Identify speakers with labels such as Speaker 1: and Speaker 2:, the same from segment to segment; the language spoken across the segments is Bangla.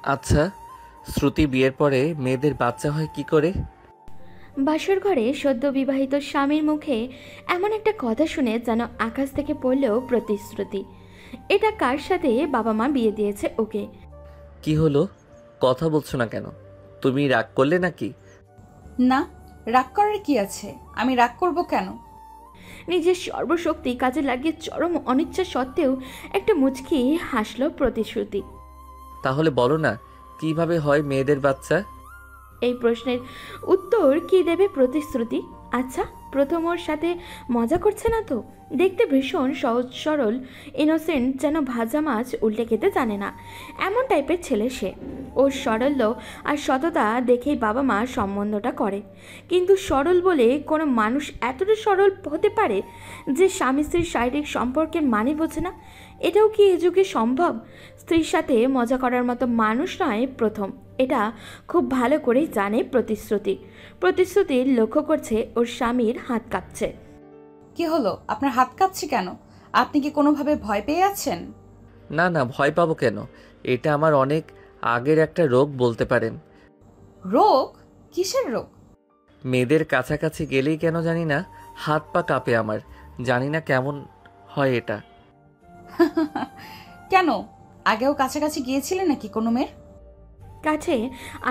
Speaker 1: আচ্ছা, শ্রুতি বিয়ের পরে মেয়েদের বাচ্চা হয় কি করে?
Speaker 2: বাসর ঘরে সদ্য বিবাহিত স্বামীর মুখে এমন একটা কথা শুনে যেন আকাশ থেকে পড়লেও প্রতিশ্রুতি। এটা কার সাথে বাবা মা বিয়ে দিয়েছে ওকে।
Speaker 1: কি হলো, কথা বলছো না কেন? তুমি রাগ করলে নাকি?
Speaker 3: না, রাগ করার কি আছে? আমি রাগ করব কেন?
Speaker 2: নিজের সর্বশক্তি কাজে লাগিয়ে চরম অনিচ্ছা সত্ত্বেও একটা মুচকি হাসলো প্রতিশ্রুতি।
Speaker 1: তাহলে বলো না, কিভাবে হয় মেয়েদের বাচ্চা?
Speaker 2: এই প্রশ্নের উত্তর কি দেবে প্রতিশ্রুতি? আচ্ছা, প্রথম ওর সাথে মজা করছে না তো? দেখতে ভীষণ সহজ সরল ইনোসেন্ট, যেন ভাজা মাছ উল্টে খেতে জানে না এমন টাইপের ছেলে সে। ওর সরল্য আর সততা দেখেই বাবা মা সম্বন্ধটা করে। কিন্তু সরল বলে কোনো মানুষ এতটা সরল হতে পারে যে স্বামী স্ত্রীর শারীরিক সম্পর্কের মানে বোঝে না? এটাও কি এ যুগে সম্ভব? স্ত্রীর সাথে মজা করার মতো মানুষ নয় প্রথম, এটা খুব ভালো করেই জানে প্রতিশ্রুতি। প্রতিশ্রুতি লক্ষ্য করছে ওর স্বামীর হাত কাঁপছে।
Speaker 3: কি হলো, আপনার হাত কাঁপছে কেন? আপনি কি কোনোভাবে ভয় পেয়ে আছেন?
Speaker 1: না না, ভয় পাবো কেন? এটা আমার অনেক আগের একটা রোগ বলতে পারেন।
Speaker 3: রোগ? কিসের রোগ?
Speaker 1: মেয়েদের কাছাকাছি গেলেই কেন জানি না হাত পা কাঁপে আমার। জানি না কেমন হয় এটা।
Speaker 3: কেন, আগেও কাছাকাছি গিয়েছিলেন নাকি কোনো মেয়ের?
Speaker 2: কাছে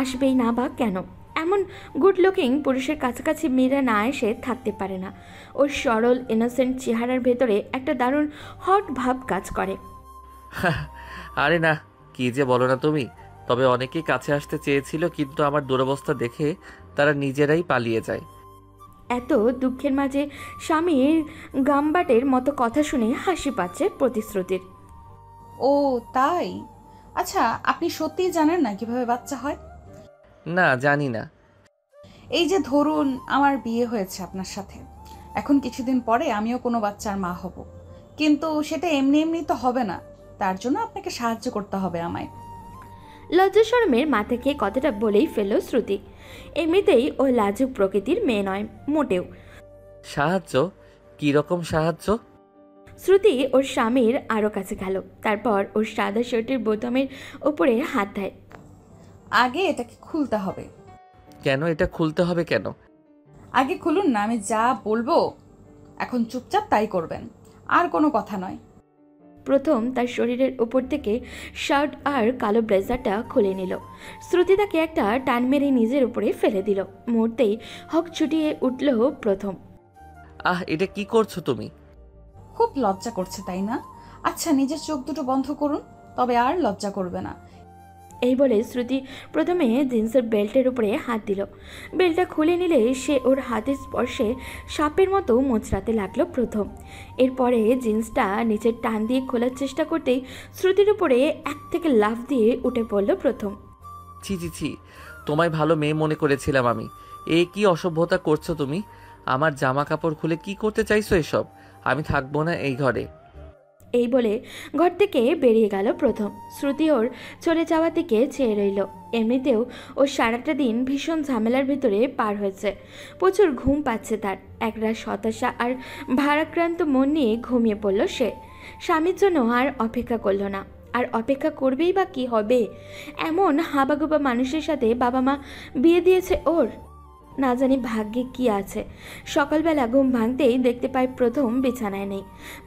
Speaker 2: আসবেই না বা কেন? এমন গুড লুকিং পুরুষের কাছাকাছি মেয়েরা না এসে থাকতে পারে না। ওর সরল ইনোসেন্ট চেহারার ভেতরে একটা দারুণ হট ভাব কাজ করে।
Speaker 1: আরে না, কি যে বলো না তুমি। তবে অনেকেই কাছে আসতে চেয়েছিল, কিন্তু আমার দুরবস্থা দেখে তারা নিজেরাই পালিয়ে যায়।
Speaker 2: এত দুঃখের মাঝে স্বামীর গামবাটের মতো কথা শুনে হাসি পাচ্ছে প্রতিশ্রুতির।
Speaker 3: ও তাই? আচ্ছা, আপনি সত্যিই জানেন না কিভাবে বাচ্চা হয়?
Speaker 1: না, জানি না।
Speaker 3: এই যে ধরুন আমার বিয়ে হয়েছে আপনার সাথে, এখন কিছুদিন পরে আমিও কোনো বাচ্চার মা হব, কিন্তু সেটা এমনি এমনি তো হবে না। তার জন্য আপনাকে সাহায্য করতে হবে আমায়।
Speaker 2: লজ্জা শরমের মাথা খেয়ে কথাটা বলেই ফেলল শ্রুতি। এমনিতেই ও লাজুক প্রকৃতির মেয়ে নয় মোটেও।
Speaker 1: সাহায্য? কি রকম সাহায্য?
Speaker 2: শ্রুতি ওর স্বামীর আরও কাছে গেল, তারপর ওর সাদা শার্টের বোতামের উপরে হাত দেয়।
Speaker 3: আগে এটাকে খুলতে হবে।
Speaker 1: কেন এটা খুলতে হবে কেন?
Speaker 3: আগে খুলুন না, আমি যা বলবো এখন চুপচাপ তাই করবেন, আর কোনো কথা নয়।
Speaker 2: প্রথম তার শরীরের উপর থেকে শার্ট আর কালো ব্লেজারটা খুলে নিল। শ্রুতি তাকে একটা টান মেরে নিজের উপরে ফেলে দিল। মুহূর্তেই হক ছুটিয়ে উঠল প্রথম।
Speaker 1: এটা কি করছো তুমি?
Speaker 3: খুব লজ্জা করছে তাই না? আচ্ছা, নিজের চোখ দুটো বন্ধ করুন, তবে আর লজ্জা করবে না।
Speaker 2: এই বলে শ্রুতি প্রথমে জিন্সের বেল্টের উপরে হাত দিল। বেল্টটা খুলে নিলে সে ওর হাতের স্পর্শে সাপের মতো মোচড়াতে লাগলো প্রথম। এরপরে জিন্সটা নিচের টান দিয়ে খোলার চেষ্টা করতেই শ্রুতির উপরে এক থেকে লাফ দিয়ে উঠে পড়ল প্রথম।
Speaker 1: ছি ছি ছি, তোমায় ভালো মেয়ে মনে করেছিলাম আমি। কি অসভ্যতা করছো তুমি? আমার জামা কাপড় খুলে কি করতে চাইছো এসব? আমি থাকবো না এই ঘরে।
Speaker 2: এই বলে ঘর থেকে বেরিয়ে গেল প্রথম। শ্রুতি ওর চলে যাওয়ার দিকে চেয়ে রইল। এমনিতেও ও সারাটা দিন ভীষণ ঝামেলার ভিতরে পার হয়েছে। প্রচুর ঘুম পাচ্ছে তার। একরাশ হতাশা আর ভারাক্রান্ত মন নিয়ে ঘুমিয়ে পড়ল সে। স্বামীর জন্য আর অপেক্ষা করলো না। আর অপেক্ষা করবেই বা কি হবে? এমন হাবাগোবা মানুষের সাথে বাবা মা বিয়ে দিয়েছে ওর। না জানি ভাগ্যে কি আছে। সকালবেলা ঘুম ভাঙতেই দেখতে পায় প্রথম বিছানায় নেই।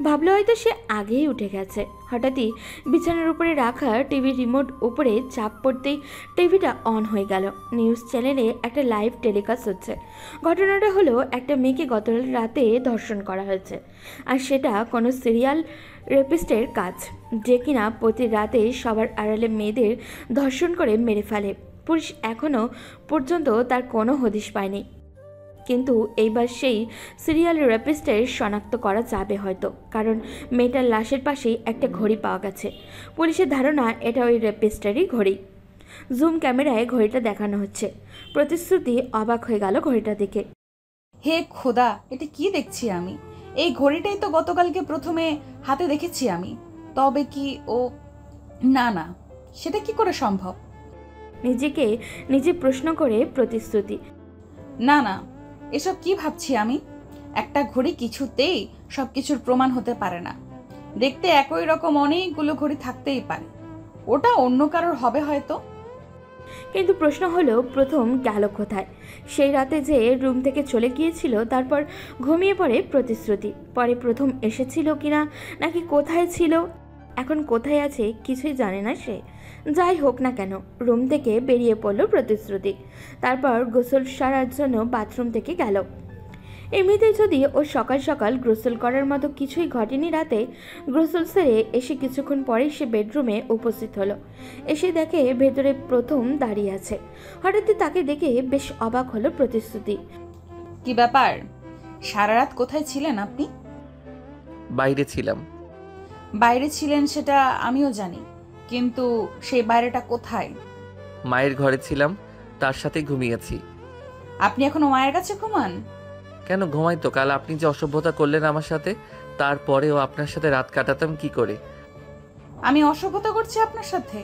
Speaker 2: ভাবলো হয়তো সে আগেই উঠে গেছে। হঠাৎই বিছানার উপরে রাখা টিভির রিমোট উপরে চাপ পড়তেই টিভিটা অন হয়ে গেল। নিউজ চ্যানেলে একটা লাইভ টেলিকাস্ট হচ্ছে। ঘটনাটা হলো, একটা মেয়েকে গত রাতে ধর্ষণ করা হয়েছে। আর সেটা কোনো সিরিয়াল রেপিস্টের কাজ, যে কিনা প্রতি রাতে সবার আড়ালে মেয়েদের ধর্ষণ করে মেরে ফেলে। পুলিশ এখনও পর্যন্ত তার কোনো হদিশ পায়নি, কিন্তু এইবার সেই সিরিয়াল রেপিস্টের শনাক্ত করা যাবে হয়তো, কারণ মেয়েটার লাশের পাশেই একটা ঘড়ি পাওয়া গেছে। পুলিশের ধারণা এটা ওই রেপিস্টেরই ঘড়ি। জুম ক্যামেরায় ঘড়িটা দেখানো হচ্ছে। প্রতিশ্রুতি অবাক হয়ে গেল ঘড়িটা দেখে।
Speaker 3: হে খোদা, এটা কি দেখছি আমি? এই ঘড়িটাই তো গতকালকে প্রথমে হাতে দেখেছি আমি। তবে কি ও? না না, সেটা কি করে সম্ভব?
Speaker 2: নিজেকে নিজে প্রশ্ন করে প্রতিশ্রুতি।
Speaker 3: না না, এসব কি ভাবছি আমি? একটা ঘড়ি কিছুতেই সবকিছুর প্রমাণ হতে পারে না। দেখতে একই রকম অনেকগুলো ঘড়ি থাকতেই পারে। ওটা অন্য কারোর হবে হয়তো,
Speaker 2: কিন্তু প্রশ্ন হলো প্রথম গেল কোথায়? সেই রাতে যে রুম থেকে চলে গিয়েছিল, তারপর ঘুমিয়ে পড়ে প্রতিশ্রুতি। পরে প্রথম এসেছিল কিনা, নাকি কোথায় ছিল, এখন কোথায় আছে কিছুই জানে না সে। যাই হোক না কেন, রুম থেকে বেরিয়ে পড়ল প্রতিশ্রুতি। তারপর গোসল সারার জন্য বাথরুম থেকে গেল। এমনিতেই যদি ও সকাল সকাল গোসল করার মতো কিছুই ঘটেনি রাতে, গোসল সেরে এসে কিছুক্ষণ পরেই সে বেডরুমে উপস্থিত হলো। এসে দেখে ভেতরে প্রথম দাঁড়িয়ে আছে। হঠাৎই তাকে দেখে বেশ অবাক হলো প্রতিশ্রুতি।
Speaker 3: কি ব্যাপার, সারা রাত কোথায় ছিলেন আপনি?
Speaker 1: বাইরে ছিলাম।
Speaker 3: বাইরে ছিলেন সেটা আমিও জানি, কিন্তু সেই বাইরেটা কোথায়?
Speaker 1: মায়ের ঘরে ছিলাম, তার সাথে ঘুমিয়েছি।
Speaker 3: আপনি এখনো মায়ের কাছে ঘুমান?
Speaker 1: কেন ঘুমাই তো, কাল আপনি যে অসভ্যতা করলেন আমার সাথে, তারপরেও আপনার সাথে রাত কাটাতাম কি করে?
Speaker 3: আমি অসভ্যতা করছি আপনার সাথে?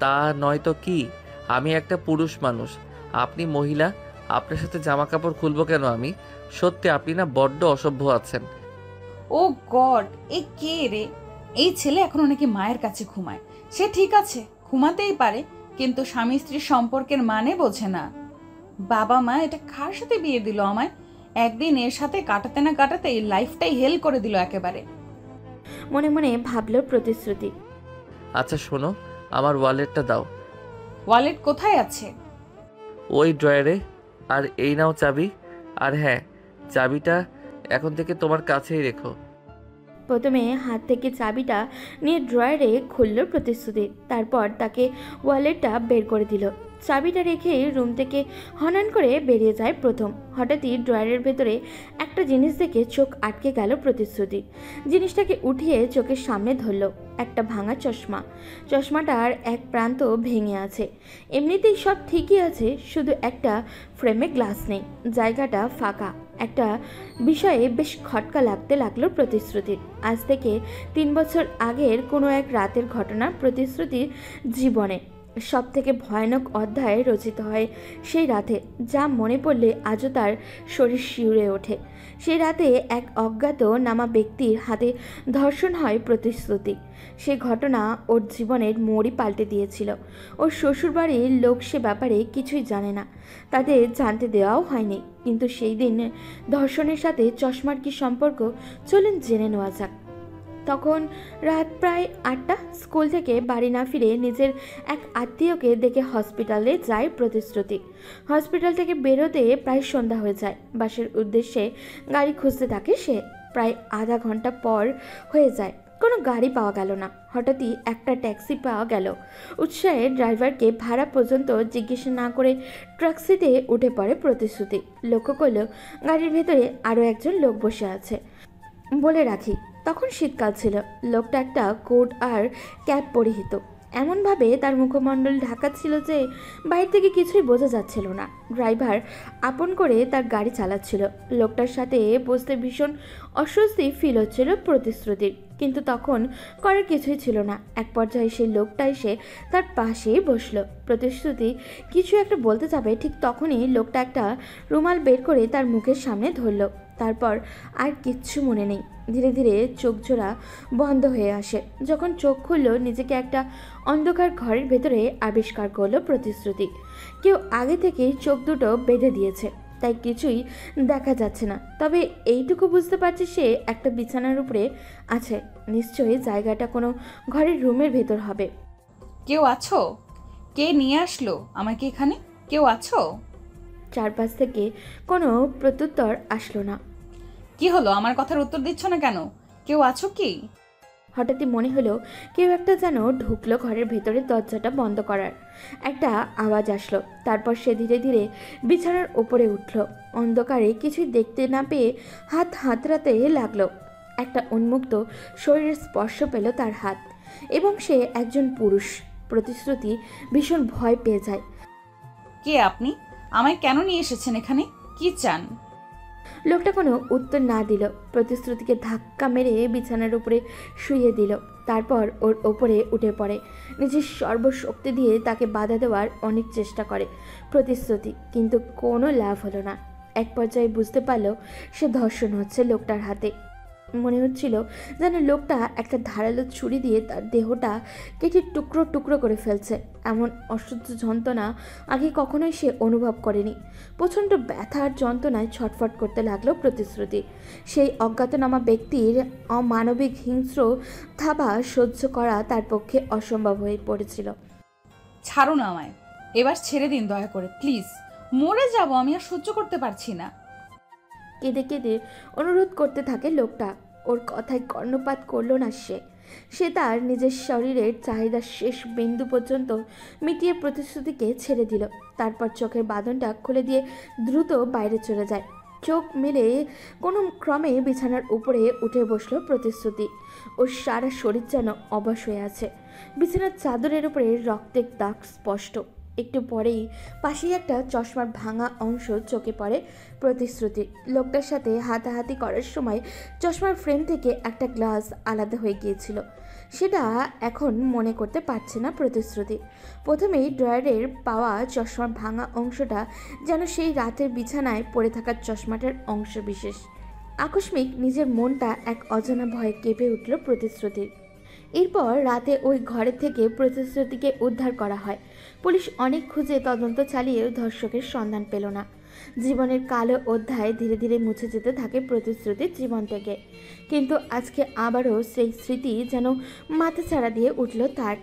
Speaker 1: তা নয় তো কি, আমি একটা পুরুষ মানুষ, আপনি মহিলা, আপনার সাথে জামা কাপড় খুলবো কেন আমি? সত্যি আপনি না বড্ড অসভ্য আছেন।
Speaker 3: ও গড, এ কে রে? এই ছেলে এখনো নাকি মায়ের কাছে ঘুমায়। সে ঠিক আছে, ঘুমাতেই পারে, কিন্তু স্বামী স্ত্রীর সম্পর্কের মানে বোঝে না। বাবা মা এটা কার সাথে বিয়ে দিল আমায়? একদিন এর সাথে কাটাতে না কাটাতে লাইফটাই হেল করে দিল একেবারে।
Speaker 2: মনে মনে ভাবল প্রতিশ্রুতি।
Speaker 1: আচ্ছা শোনো, আমার ওয়ালেটটা দাও।
Speaker 3: ওয়ালেট কোথায় আছে?
Speaker 1: ওই ড্রয়ারে। আর এই নাও চাবি। আর হ্যাঁ, চাবিটা এখন থেকে তোমার কাছেই রেখো।
Speaker 2: প্রথমে হাত থেকে চাবিটা নিয়ে ড্রয়ারে খুলল প্রতিশ্রুতি। তারপর তাকে ওয়ালেটটা বের করে দিল। চাবিটা রেখে রুম থেকে হনন করে বেরিয়ে যায় প্রথম। হঠাৎই ড্রয়ারের ভেতরে একটা জিনিস দেখে চোখ আটকে গেল প্রতিশ্রুতি। জিনিসটাকে উঠিয়ে চোখের সামনে ধরল। একটা ভাঙা চশমা। চশমাটার এক প্রান্ত ভেঙে আছে। এমনিতেই সব ঠিকই আছে, শুধু একটা ফ্রেমে গ্লাস নেই, জায়গাটা ফাঁকা। একটা বিষয়ে বেশ খটকা লাগতে লাগলো প্রতিশ্রুতির। আজ থেকে 3 বছর আগের কোনো এক রাতের ঘটনা প্রতিশ্রুতির জীবনে সব থেকে ভয়ানক অধ্যায় রচিত হয় সেই রাতে, যা মনে পড়লে আজও তার শরীর শিউরে ওঠে। সেই রাতে এক অজ্ঞাত নামা ব্যক্তির হাতে ধর্ষণ হয় প্রতিশ্রুতি। সে ঘটনা ওর জীবনের মোড়ই পাল্টে দিয়েছিল। ওর শ্বশুরবাড়ির লোক সে ব্যাপারে কিছুই জানে না, তাদের জানতে দেওয়াও হয়নি। কিন্তু সেই দিন ধর্ষণের সাথে চশমার কী সম্পর্ক, চলুন জেনে নেওয়া যাক। তখন রাত প্রায় 8টা। স্কুল থেকে বাড়ি না ফিরে নিজের এক আত্মীয়কে দেখে হসপিটালে যায় প্রতিশ্রুতি। হসপিটাল থেকে বেরোতে প্রায় সন্ধ্যা হয়ে যায়। বাসের উদ্দেশ্যে গাড়ি খুঁজতে থাকে সে। প্রায় আধা ঘন্টা পর হয়ে যায়, কোনো গাড়ি পাওয়া গেল না। হঠাৎই একটা ট্যাক্সি পাওয়া গেল। উৎসাহে ড্রাইভারকে ভাড়া পর্যন্ত জিজ্ঞেস না করে ট্যাক্সিতে উঠে পড়ে প্রতিশ্রুতি। লক্ষ্য করল গাড়ির ভেতরে আরও একজন লোক বসে আছে। বলে রাখি, তখন শীতকাল ছিল। লোকটা একটা কোট আর ক্যাপ পরিহিত, এমনভাবে তার মুখমণ্ডল ঢাকা ছিল যে বাইরে থেকে কিছুই বোঝা যাচ্ছিল না। ড্রাইভার আপন করে তার গাড়ি চালাচ্ছিল। লোকটার সাথে বসতে ভীষণ অস্বস্তি ফিল হচ্ছিল প্রতিশ্রুতির, কিন্তু তখন করার কিছুই ছিল না। এক পর্যায়ে সেই লোকটা এসে তার পাশেই বসলো। প্রতিশ্রুতি কিছু একটা বলতে যাবে, ঠিক তখনই লোকটা একটা রুমাল বের করে তার মুখের সামনে ধরল। তারপর আর কিচ্ছু মনে নেই। ধীরে ধীরে চোখ জোড়া বন্ধ হয়ে আসে। যখন চোখ খুলল, নিজেকে একটা অন্ধকার ঘরের ভেতরে আবিষ্কার করলো প্রতিশ্রুতি। কেউ আগে থেকেই চোখ দুটো বেঁধে দিয়েছে, তাই কিছুই দেখা যাচ্ছে না। তবে এইটুকু বুঝতে পারছে সে একটা বিছানার উপরে আছে। নিশ্চয়ই জায়গাটা কোনো ঘরের রুমের ভেতর হবে।
Speaker 3: কেউ আছো? কে নিয়ে আসলো আমাকে এখানে? কেউ আছো?
Speaker 2: চারপাশ থেকে কোনো প্রত্যুত্তর আসলো না।
Speaker 3: কি হলো, আমার কথার উত্তর দিচ্ছ না কেন? কেউ আছো কি?
Speaker 2: হঠাৎই মনে হলো কেউ একটা যেন ঢুকলো ঘরের ভেতরে। দরজাটা বন্ধ করার একটা আওয়াজ আসলো। তারপর সে ধীরে ধীরে বিছানার ওপরে উঠল। অন্ধকারে কিছুই দেখতে না পেয়ে হাত হাতড়াতে লাগলো। একটা উন্মুক্ত শরীরের স্পর্শ পেল তার হাত, এবং সে একজন পুরুষ। প্রতিশ্রুতি ভীষণ ভয় পেয়ে যায়।
Speaker 3: কে আপনি? আমায় কেন নিয়ে এসেছেন এখানে? কি চান?
Speaker 2: লোকটা কোনো উত্তর না দিল। প্রতিশ্রুতিকে ধাক্কা মেরে বিছানার উপরে শুইয়ে দিল। তারপর ওর ওপরে উঠে পড়ে। নিজের সর্বশক্তি দিয়ে তাকে বাধা দেওয়ার অনেক চেষ্টা করে প্রতিশ্রুতি, কিন্তু কোনো লাভ হলো না। এক পর্যায়ে বুঝতে পারল সে ধর্ষণ হচ্ছে লোকটার হাতে। মনে হচ্ছিল যেন লোকটা একটা ধারালো ছুরি দিয়ে তার দেহটা কেটে টুকরো টুকরো করে ফেলছে। এমন অসহ্য যন্ত্রণা আগে কখনোই সে অনুভব করেনি। প্রচণ্ড ব্যথার যন্ত্রণায় ছটফট করতে লাগলো প্রতিশ্রুতি। সেই অজ্ঞাতনামা ব্যক্তির অমানবিক হিংস্র থাবা সহ্য করা তার পক্ষে অসম্ভব হয়ে পড়েছিল।
Speaker 3: ছাড়ুন আমায়, এবার ছেড়ে দিন দয়া করে প্লিজ। মরে যাব, আমি আর সহ্য করতে পারছি না।
Speaker 2: কেঁদে কেঁদে অনুরোধ করতে থাকে লোকটা। ওর কথায় কর্ণপাত করল না সে তার নিজের শরীরের চাহিদা শেষ বিন্দু পর্যন্ত মিটিয়ে প্রতিশ্রুতিকে ছেড়ে দিল। তারপর চোখের বাঁধনটা খুলে দিয়ে দ্রুত বাইরে চলে যায়। চোখ মেলে কোনো ক্রমে বিছানার উপরে উঠে বসলো প্রতিশ্রুতি। ওর সারা শরীর যেন অবশ হয়ে আছে। বিছানার চাদরের উপরে রক্তের দাগ স্পষ্ট। একটু পরেই পাশেই একটা চশমার ভাঙা অংশ চোখে পড়ে প্রতিশ্রুতি। লোকটার সাথে হাতাহাতি করার সময় চশমার ফ্রেম থেকে একটা গ্লাস আলাদা হয়ে গিয়েছিল। সেটা এখন মনে করতে পারছে না প্রতিশ্রুতি। প্রথমেই ড্রয়ারের পাওয়া চশমার ভাঙা অংশটা যেন সেই রাতের বিছানায় পড়ে থাকা চশমাটার অংশ বিশেষ। আকস্মিক নিজের মনটা এক অজানা ভয়ে কেঁপে উঠল প্রতিশ্রুতির। এরপর রাতে ওই ঘরের থেকে প্রতিশ্রুতিকে উদ্ধার করা হয়। পুলিশ অনেক খুঁজে তদন্ত চালিয়েও ধর্ষকের সন্ধান পেল না। জীবনের কালো অধ্যায় ধীরে ধীরে মুছে যেতে থাকে প্রতিশ্রুতির জীবন থেকে। কিন্তু আজকে আবারও সেই স্মৃতি যেন মাথাচাড়া দিয়ে উঠল তার।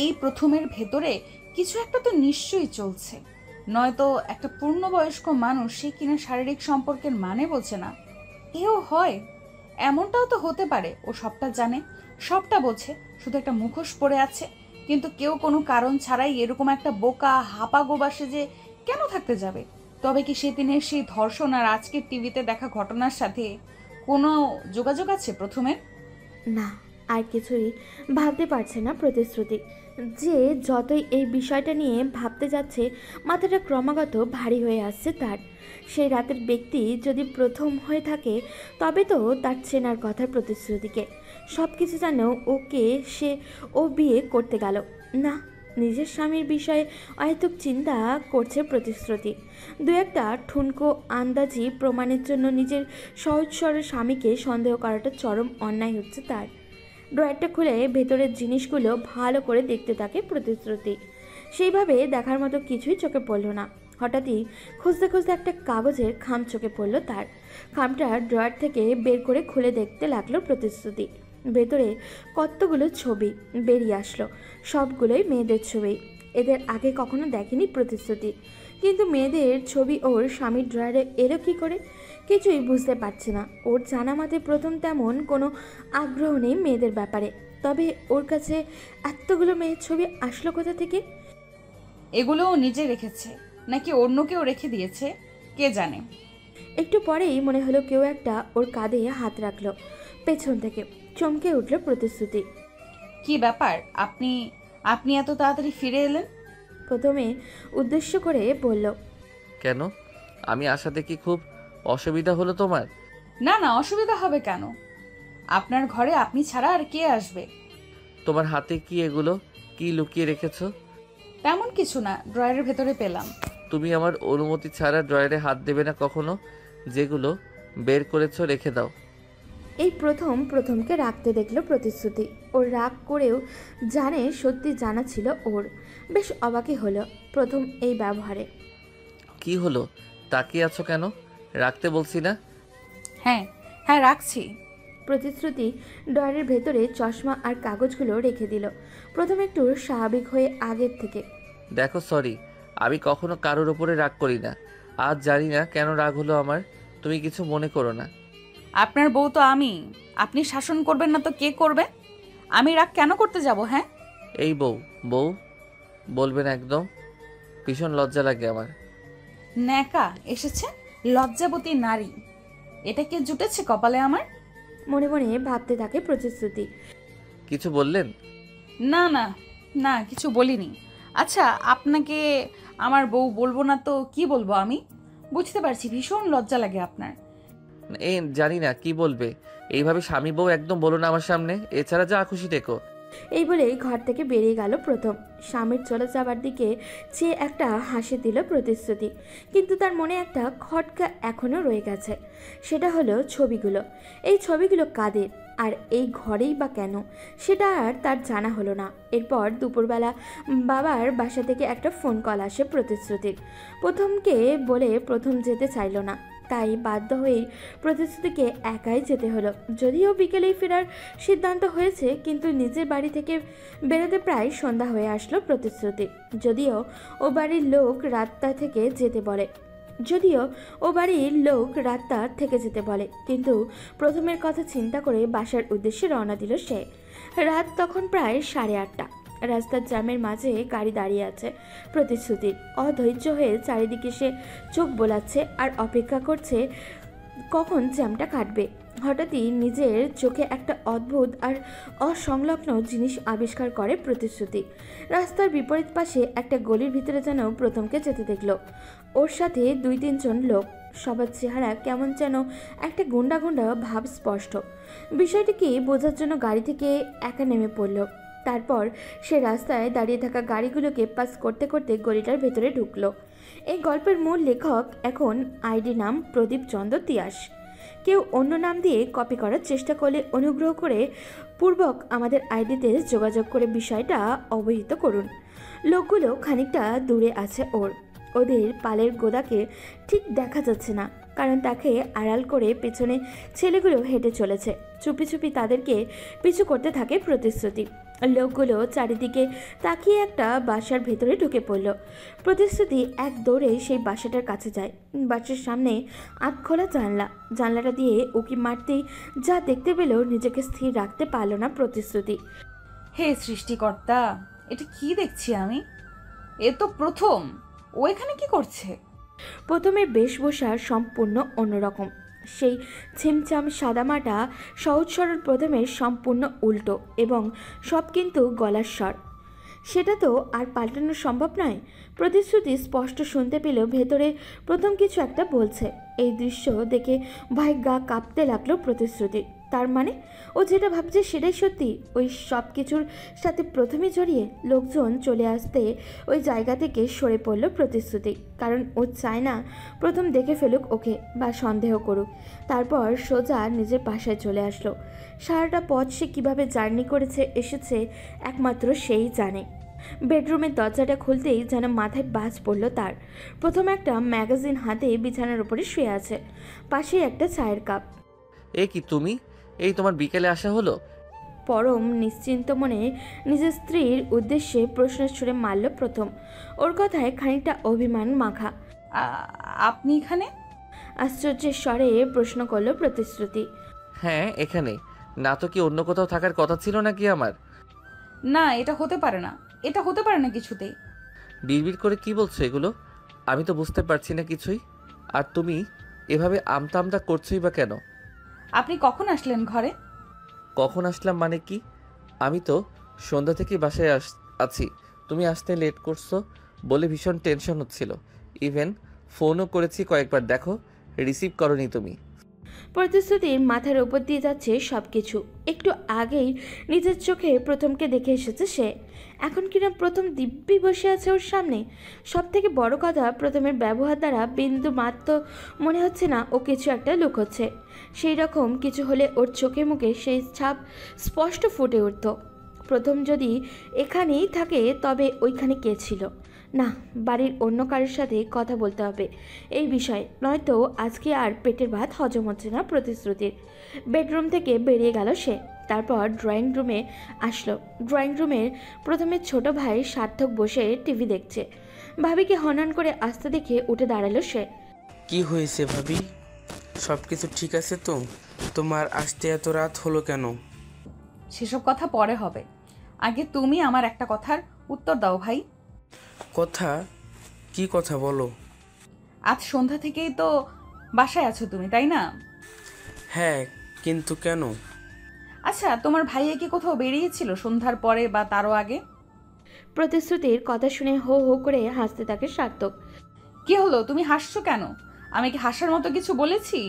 Speaker 3: এই প্রথমের ভেতরে কিছু একটা তো নিশ্চয়ই চলছে, নয়তো একটা পূর্ণবয়স্ক মানুষ সে কিনা শারীরিক সম্পর্কের মানে বোঝে না। এও হয়, এমনটাও তো হতে পারে ও সবটা জানে, সবটা বোঝে, শুধু একটা মুখোশ পরে আছে। কিন্তু কেউ কোনো কারণ ছাড়াই এরকম একটা বোকা হাপা গোবা সেজে কেন থাকতে যাবে? তবে কি সেদিনের সেই ধর্ষণ আর আজকের টিভিতে দেখা ঘটনার সাথে কোনো যোগাযোগ আছে প্রথমের?
Speaker 2: না, আর কিছুই ভাবতে পারছে না প্রতিশ্রুতি। যে যতই এই বিষয়টা নিয়ে ভাবতে যাচ্ছে মাথাটা ক্রমাগত ভারী হয়ে আসছে তার। সেই রাতের ব্যক্তি যদি প্রথম হয়ে থাকে তবে তো তার চেনার কথা প্রতিশ্রুতিকে। সব কিছু যেন ওকে ও বিয়ে করতে গেল না। নিজের স্বামীর বিষয়ে অহেতুক চিন্তা করছে প্রতিশ্রুতি। দু একটা ঠুনকো আন্দাজি প্রমাণের জন্য নিজের সহজ সরল স্বামীকে সন্দেহ করাটা চরম অন্যায় হচ্ছে তার। ড্রয়ারটা খুলে ভেতরের জিনিসগুলো ভালো করে দেখতে থাকে প্রতিশ্রুতি। সেইভাবে দেখার মতো কিছুই চোখে পড়ল না। হঠাৎই খুঁজতে খুঁজতে একটা কাগজের খাম চোখে পড়ল তার। খামটা ড্রয়ার থেকে বের করে খুলে দেখতে লাগলো প্রতিশ্রুতি। ভেতরে কতগুলো ছবি বেরিয়ে আসলো। সবগুলোই মেয়েদের ছবি। এদের আগে কখনো দেখেনি প্রতিশ্রুতি। কিন্তু মেয়েদের ছবি ওর স্বামীর ড্রয়ারে এলো কী করে কিছুই বুঝতে পারছে না। ওর জানা মতে প্রথম তেমন কোনো আগ্রহ নেই মেয়েদের ব্যাপারে। তবে ওর কাছে এতগুলো মেয়ের ছবি আসলো কোথা থেকে?
Speaker 3: এগুলোও নিজে রেখেছে নাকি অন্য কেউ রেখে দিয়েছে কে জানে।
Speaker 2: একটু পরেই মনে হলো কেউ একটা ওর কাঁধে হাত রাখলো পেছন থেকে। চমকে উঠল প্রতিশ্রুতি।
Speaker 3: কি ব্যাপার, আপনি আপনি এত তাড়াতাড়ি ফিরে এলেন?
Speaker 2: প্রথমে উদ্দেশ্য করে বলল,
Speaker 1: কেন? আমি আসাতে কি খুব অসুবিধা হলো তোমার?
Speaker 3: না না, অসুবিধা হবে কেন? আপনার ঘরে আপনি ছাড়া আর কে আসবে?
Speaker 1: তোমার হাতে কি এগুলো? কি লুকিয়ে রেখেছো?
Speaker 3: তেমন কিছু না, ড্রয়ারের ভেতরে পেলাম।
Speaker 1: তুমি আমার অনুমতি ছাড়া ড্রয়ারে হাত দেবে না কখনো। যেগুলো বের করেছো রেখে দাও।
Speaker 2: এই প্রথমকে রাখতে দেখলো প্রতিশ্রুতি। ওর রাগ করেও জানে সত্যি জানা ছিল ওর। বেশ অবাকই হলো প্রথম এই ব্যবহারে।
Speaker 1: কি হলো? তাকিয়ে আছো কেন? রাখতে বলছি না?
Speaker 3: হ্যাঁ হ্যাঁ, রাখছি।
Speaker 2: প্রতিশ্রুতি ড্রয়ারের ভেতরে চশমা আর কাগজগুলো রেখে দিল। প্রথম একটু স্বাভাবিক হয়ে আগের থেকে।
Speaker 1: দেখো, সরি, আমি কখনো কারোর ওপরে রাগ করি না। আজ জানি না কেন রাগ হলো আমার। তুমি কিছু মনে করো না।
Speaker 3: আপনার বউ তো আমি, আপনি শাসন করবেন না তো কে করবে? আমি রাগ কেন করতে যাব? হ্যাঁ,
Speaker 1: এই বউ বউ বলবেন একদম। ভীষণ লজ্জা লাগে আমার।
Speaker 3: ন্যাকা এসেছে, লজ্জাবতী নারী। এটা কে জুটেছে কপালে আমার?
Speaker 2: মনে মনে ভাবতে থাকে প্রতিশ্রুতি।
Speaker 1: কিছু বললেন?
Speaker 3: না না না, কিছু বলিনি। আচ্ছা, আপনাকে আমার বউ বলবো না তো কি বলবো আমি? বুঝতে পারছি ভীষণ লজ্জা লাগে আপনার।
Speaker 1: জানি না কি বলবে। এইভাবে স্বামী বউ একদম বলো না আমার সামনে। এছাড়া যা খুশি দেখো।
Speaker 2: এই বলেই ঘর থেকে বেরিয়ে গেল প্রথম। স্বামীর চলে যাবার দিকে চেয়ে একটা হাসি দিল প্রতিশ্রুতি, কিন্তু তার মনে একটা খটকা এখনও রয়ে গেছে। সেটা হলো ছবিগুলো। এই ছবিগুলো কাদের, আর এই ঘরেই বা কেন, সেটা আর তার জানা হলো না। এরপর দুপুরবেলা বাবার বাসা থেকে একটা ফোন কল আসে প্রতিশ্রুতির। প্রথমকে বলে প্রথম যেতে চাইল না, তাই বাধ্য হয়েই প্রতিশ্রুতিকে একাই যেতে হলো। যদিও বিকেলেই ফেরার সিদ্ধান্ত হয়েছে, কিন্তু নিজের বাড়ি থেকে বেরোতে প্রায় সন্ধ্যা হয়ে আসলো প্রতিশ্রুতি। যদিও ও বাড়ির লোক রাতটা থেকে যেতে বলে, কিন্তু প্রথমের কথা চিন্তা করে বাসার উদ্দেশ্যে রওনা দিল সে। রাত তখন প্রায় 8:30। রাস্তার জ্যামের মাঝে গাড়ি দাঁড়িয়ে আছে প্রতিশ্রুতির। অধৈর্য হয়ে চারিদিকে সে চোখ বোলাচ্ছে আর অপেক্ষা করছে কখন জ্যামটা কাটবে। হঠাৎই নিজের চোখে একটা অদ্ভুত আর অসংলগ্ন জিনিস আবিষ্কার করে প্রতিশ্রুতি। রাস্তার বিপরীত পাশে একটা গলির ভিতরে যেন প্রথমকে যেতে দেখল। ওর সাথে 2-3 জন লোক, সবার চেহারা কেমন যেন একটা গুন্ডা গুন্ডা ভাব স্পষ্ট। বিষয়টিকে বোঝার জন্য গাড়ি থেকে একা নেমে পড়ল। তারপর সে রাস্তায় দাঁড়িয়ে থাকা গাড়িগুলোকে পাস করতে করতে গলিটার ভেতরে ঢুকলো। এই গল্পের মূল লেখক এখন আইডি নাম প্রদীপ চন্দ্র তিয়াস। কেউ অন্য নাম দিয়ে কপি করার চেষ্টা করলে অনুগ্রহ করে পূর্বক আমাদের আইডিতে যোগাযোগ করে বিষয়টা অবহিত করুন। লোকগুলো খানিকটা দূরে আছে ওদের পালের গোদাকে ঠিক দেখা যাচ্ছে না, কারণ তাকে আড়াল করে পেছনে ছেলেগুলো হেঁটে চলেছে। চুপি চুপি তাদেরকে পিছু করতে থাকে প্রতিশ্রুতি। লোকগুলো চারিদিকে তাকিয়ে একটা বাসার ভেতরে ঢুকে পড়ল। প্রতিশ্রুতি এক দৌড়ে সেই বাসাটার কাছে যায়। বাসার সামনে আধখোলা জানলাটা দিয়ে উকি মারতেই যা দেখতে পেল নিজেকে স্থির রাখতে পারল না প্রতিশ্রুতি।
Speaker 3: হে সৃষ্টিকর্তা, এটা কি দেখছি আমি? এ তো প্রথম। ও এখানে কি করছে?
Speaker 2: প্রথমের বেশভূষা সম্পূর্ণ অন্যরকম। সেই ছিমছাম সাদামাটা সহজ সরল প্রথমের সম্পূর্ণ উল্টো, এবং সব কিন্তু গলার স্বর। সেটা তো আর পাল্টানো সম্ভব নয়। প্রতিশ্রুতি স্পষ্ট শুনতে পেল ভেতরে প্রথম কিছু একটা বলছে। এই দৃশ্য দেখে ভয় গা কাঁপতে লাগলো প্রতিশ্রুতি। তার মানে ও যেটা ভাবছে সেটাই সত্যি। ওই সব কিছুর সাথে প্রথমে জড়িয়ে লোকজন চলে আসতে ওই জায়গা থেকে সরে পড়ল প্রতিশ্রুতি, কারণ ও চায় না প্রথম দেখে ফেলুক ওকে বা সন্দেহ করুক। তারপর সোজা নিজের বাসায় চলে আসলো। সারাটা পথ সে কীভাবে জার্নি করেছে এসেছে একমাত্র সেই জানে। বেডরুমের দরজাটা খুলতেই যেন মাথায় বাজ পড়ল তার। প্রথম একটা ম্যাগাজিন হাতে বিছানার উপরে শুয়ে আছে, পাশেই একটা চায়ের কাপ।
Speaker 1: এ কি তুমি? এই তোমার বিকেলে আসা হলো?
Speaker 2: পরম নিশ্চিন্ত মনে নিজের স্ত্রীর উদ্দেশ্যে প্রশ্নের সুরে মারল প্রথম। ওর কথায় খানিকটা অভিমান মাখা।
Speaker 3: আপনি এখানে?
Speaker 2: আশ্চর্যের স্বরে প্রশ্ন করল প্রতিশ্রুতি।
Speaker 1: হ্যাঁ এখানে, না তো কি অন্য কোথাও থাকার কথা ছিল নাকি আমার?
Speaker 3: না, এটা হতে পারে না, এটা হতে পারে না কিছুতেই।
Speaker 1: বিড়বিড় করে কি বলছো এগুলো? আমি তো বুঝতে পারছি না কিছুই। আর তুমি এভাবে আমতা আমতা করছোই বা কেন?
Speaker 3: আপনি কখন আসলেন ঘরে?
Speaker 1: কখন আসলাম মানে কি? আমি তো সন্ধ্যা থেকে বাসায় আছি। তুমি আসতে লেট করছো বলে ভীষণ টেনশন হচ্ছিল। ইভেন ফোনও করেছি কয়েকবার, দেখো রিসিভ করনি তুমি।
Speaker 2: প্রতিশ্রুতির মাথার উপর দিয়ে যাচ্ছে সব কিছু। একটু আগেই নিজের চোখে প্রথমকে দেখে এসেছে সে, এখন কিনা প্রথম দিব্যি বসে আছে ওর সামনে। সব থেকে বড় কথা, প্রথমের ব্যবহার দ্বারা বিন্দু মাত্র মনে হচ্ছে না ও কিছু একটা লুকোচ্ছে। সেই রকম কিছু হলে ওর চোখে মুখে সেই ছাপ স্পষ্ট ফুটে উঠত। প্রথম যদি এখানেই থাকে তবে ওইখানে কে ছিল? না, বাড়ির অন্য কারোর সাথে কথা বলতে হবে এই বিষয়ে, নয়তো আজকে আর পেটের ভাত হজম হচ্ছে না প্রতিশ্রুতির। বেডরুম থেকে বেরিয়ে গেল সে। তারপর ড্রয়িং রুমে আসলো। ড্রয়িং রুমের প্রথমে ছোট ভাই সার্থক বসে টিভি দেখছে। ভাবিকে হনন করে আসতে দেখে উঠে দাঁড়ালো সে।
Speaker 4: কি হয়েছে ভাবি? সব কিছু ঠিক আছে তো? তোমার আসতে এত রাত হলো কেন?
Speaker 3: সেসব কথা পরে হবে, আগে তুমি আমার একটা কথার উত্তর দাও ভাই।
Speaker 4: কথা? কি কথা বলো?
Speaker 3: আজ সন্ধ্যা থেকেই তো বাসায় আছো তুমি, তাই না?
Speaker 4: হ্যাঁ, কিন্তু কেন?
Speaker 3: আচ্ছা, তোমার ভাইয়া কি কোথাও বেরিয়েছিল সন্ধ্যার পরে বা তারও আগে?
Speaker 2: প্রতিশ্রুতির কথা শুনে হো হো করে হাসতে থাকে সার্থক।
Speaker 3: কি হলো, তুমি হাসছো কেন? আমি কি হাসার মতো কিছু বলেছি?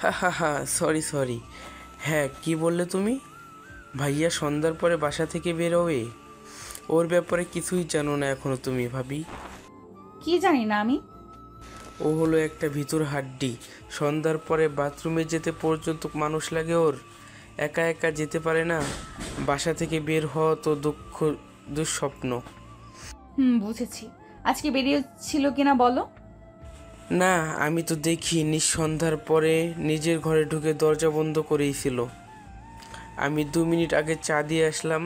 Speaker 4: হা হা হা, সরি। হ্যাঁ, কি বললে তুমি? ভাইয়া সন্ধ্যার পরে বাসা থেকে বেরোবে? ওর ব্যাপারে কিছুই জানো না এখনো তুমি ভাবি?
Speaker 3: কি জানি না আমি।
Speaker 4: ও হলো একটা ভিতর হাড্ডি। সন্ধ্যার পরে বাথরুমে যেতে পর্যন্ত মানুষ লাগে ওর। একা একা যেতে পারে না। বাসা থেকে বের হওয়া তো দুঃস্বপ্ন।
Speaker 3: বুঝেছি। আজকে বেরিয়েছিল কিনা বলো।
Speaker 4: না, আমি তো দেখি সন্ধ্যার পরে নিজের ঘরে ঢুকে দরজা বন্ধ করেই ছিল। আমি 2 মিনিট আগে চা দিয়ে আসলাম।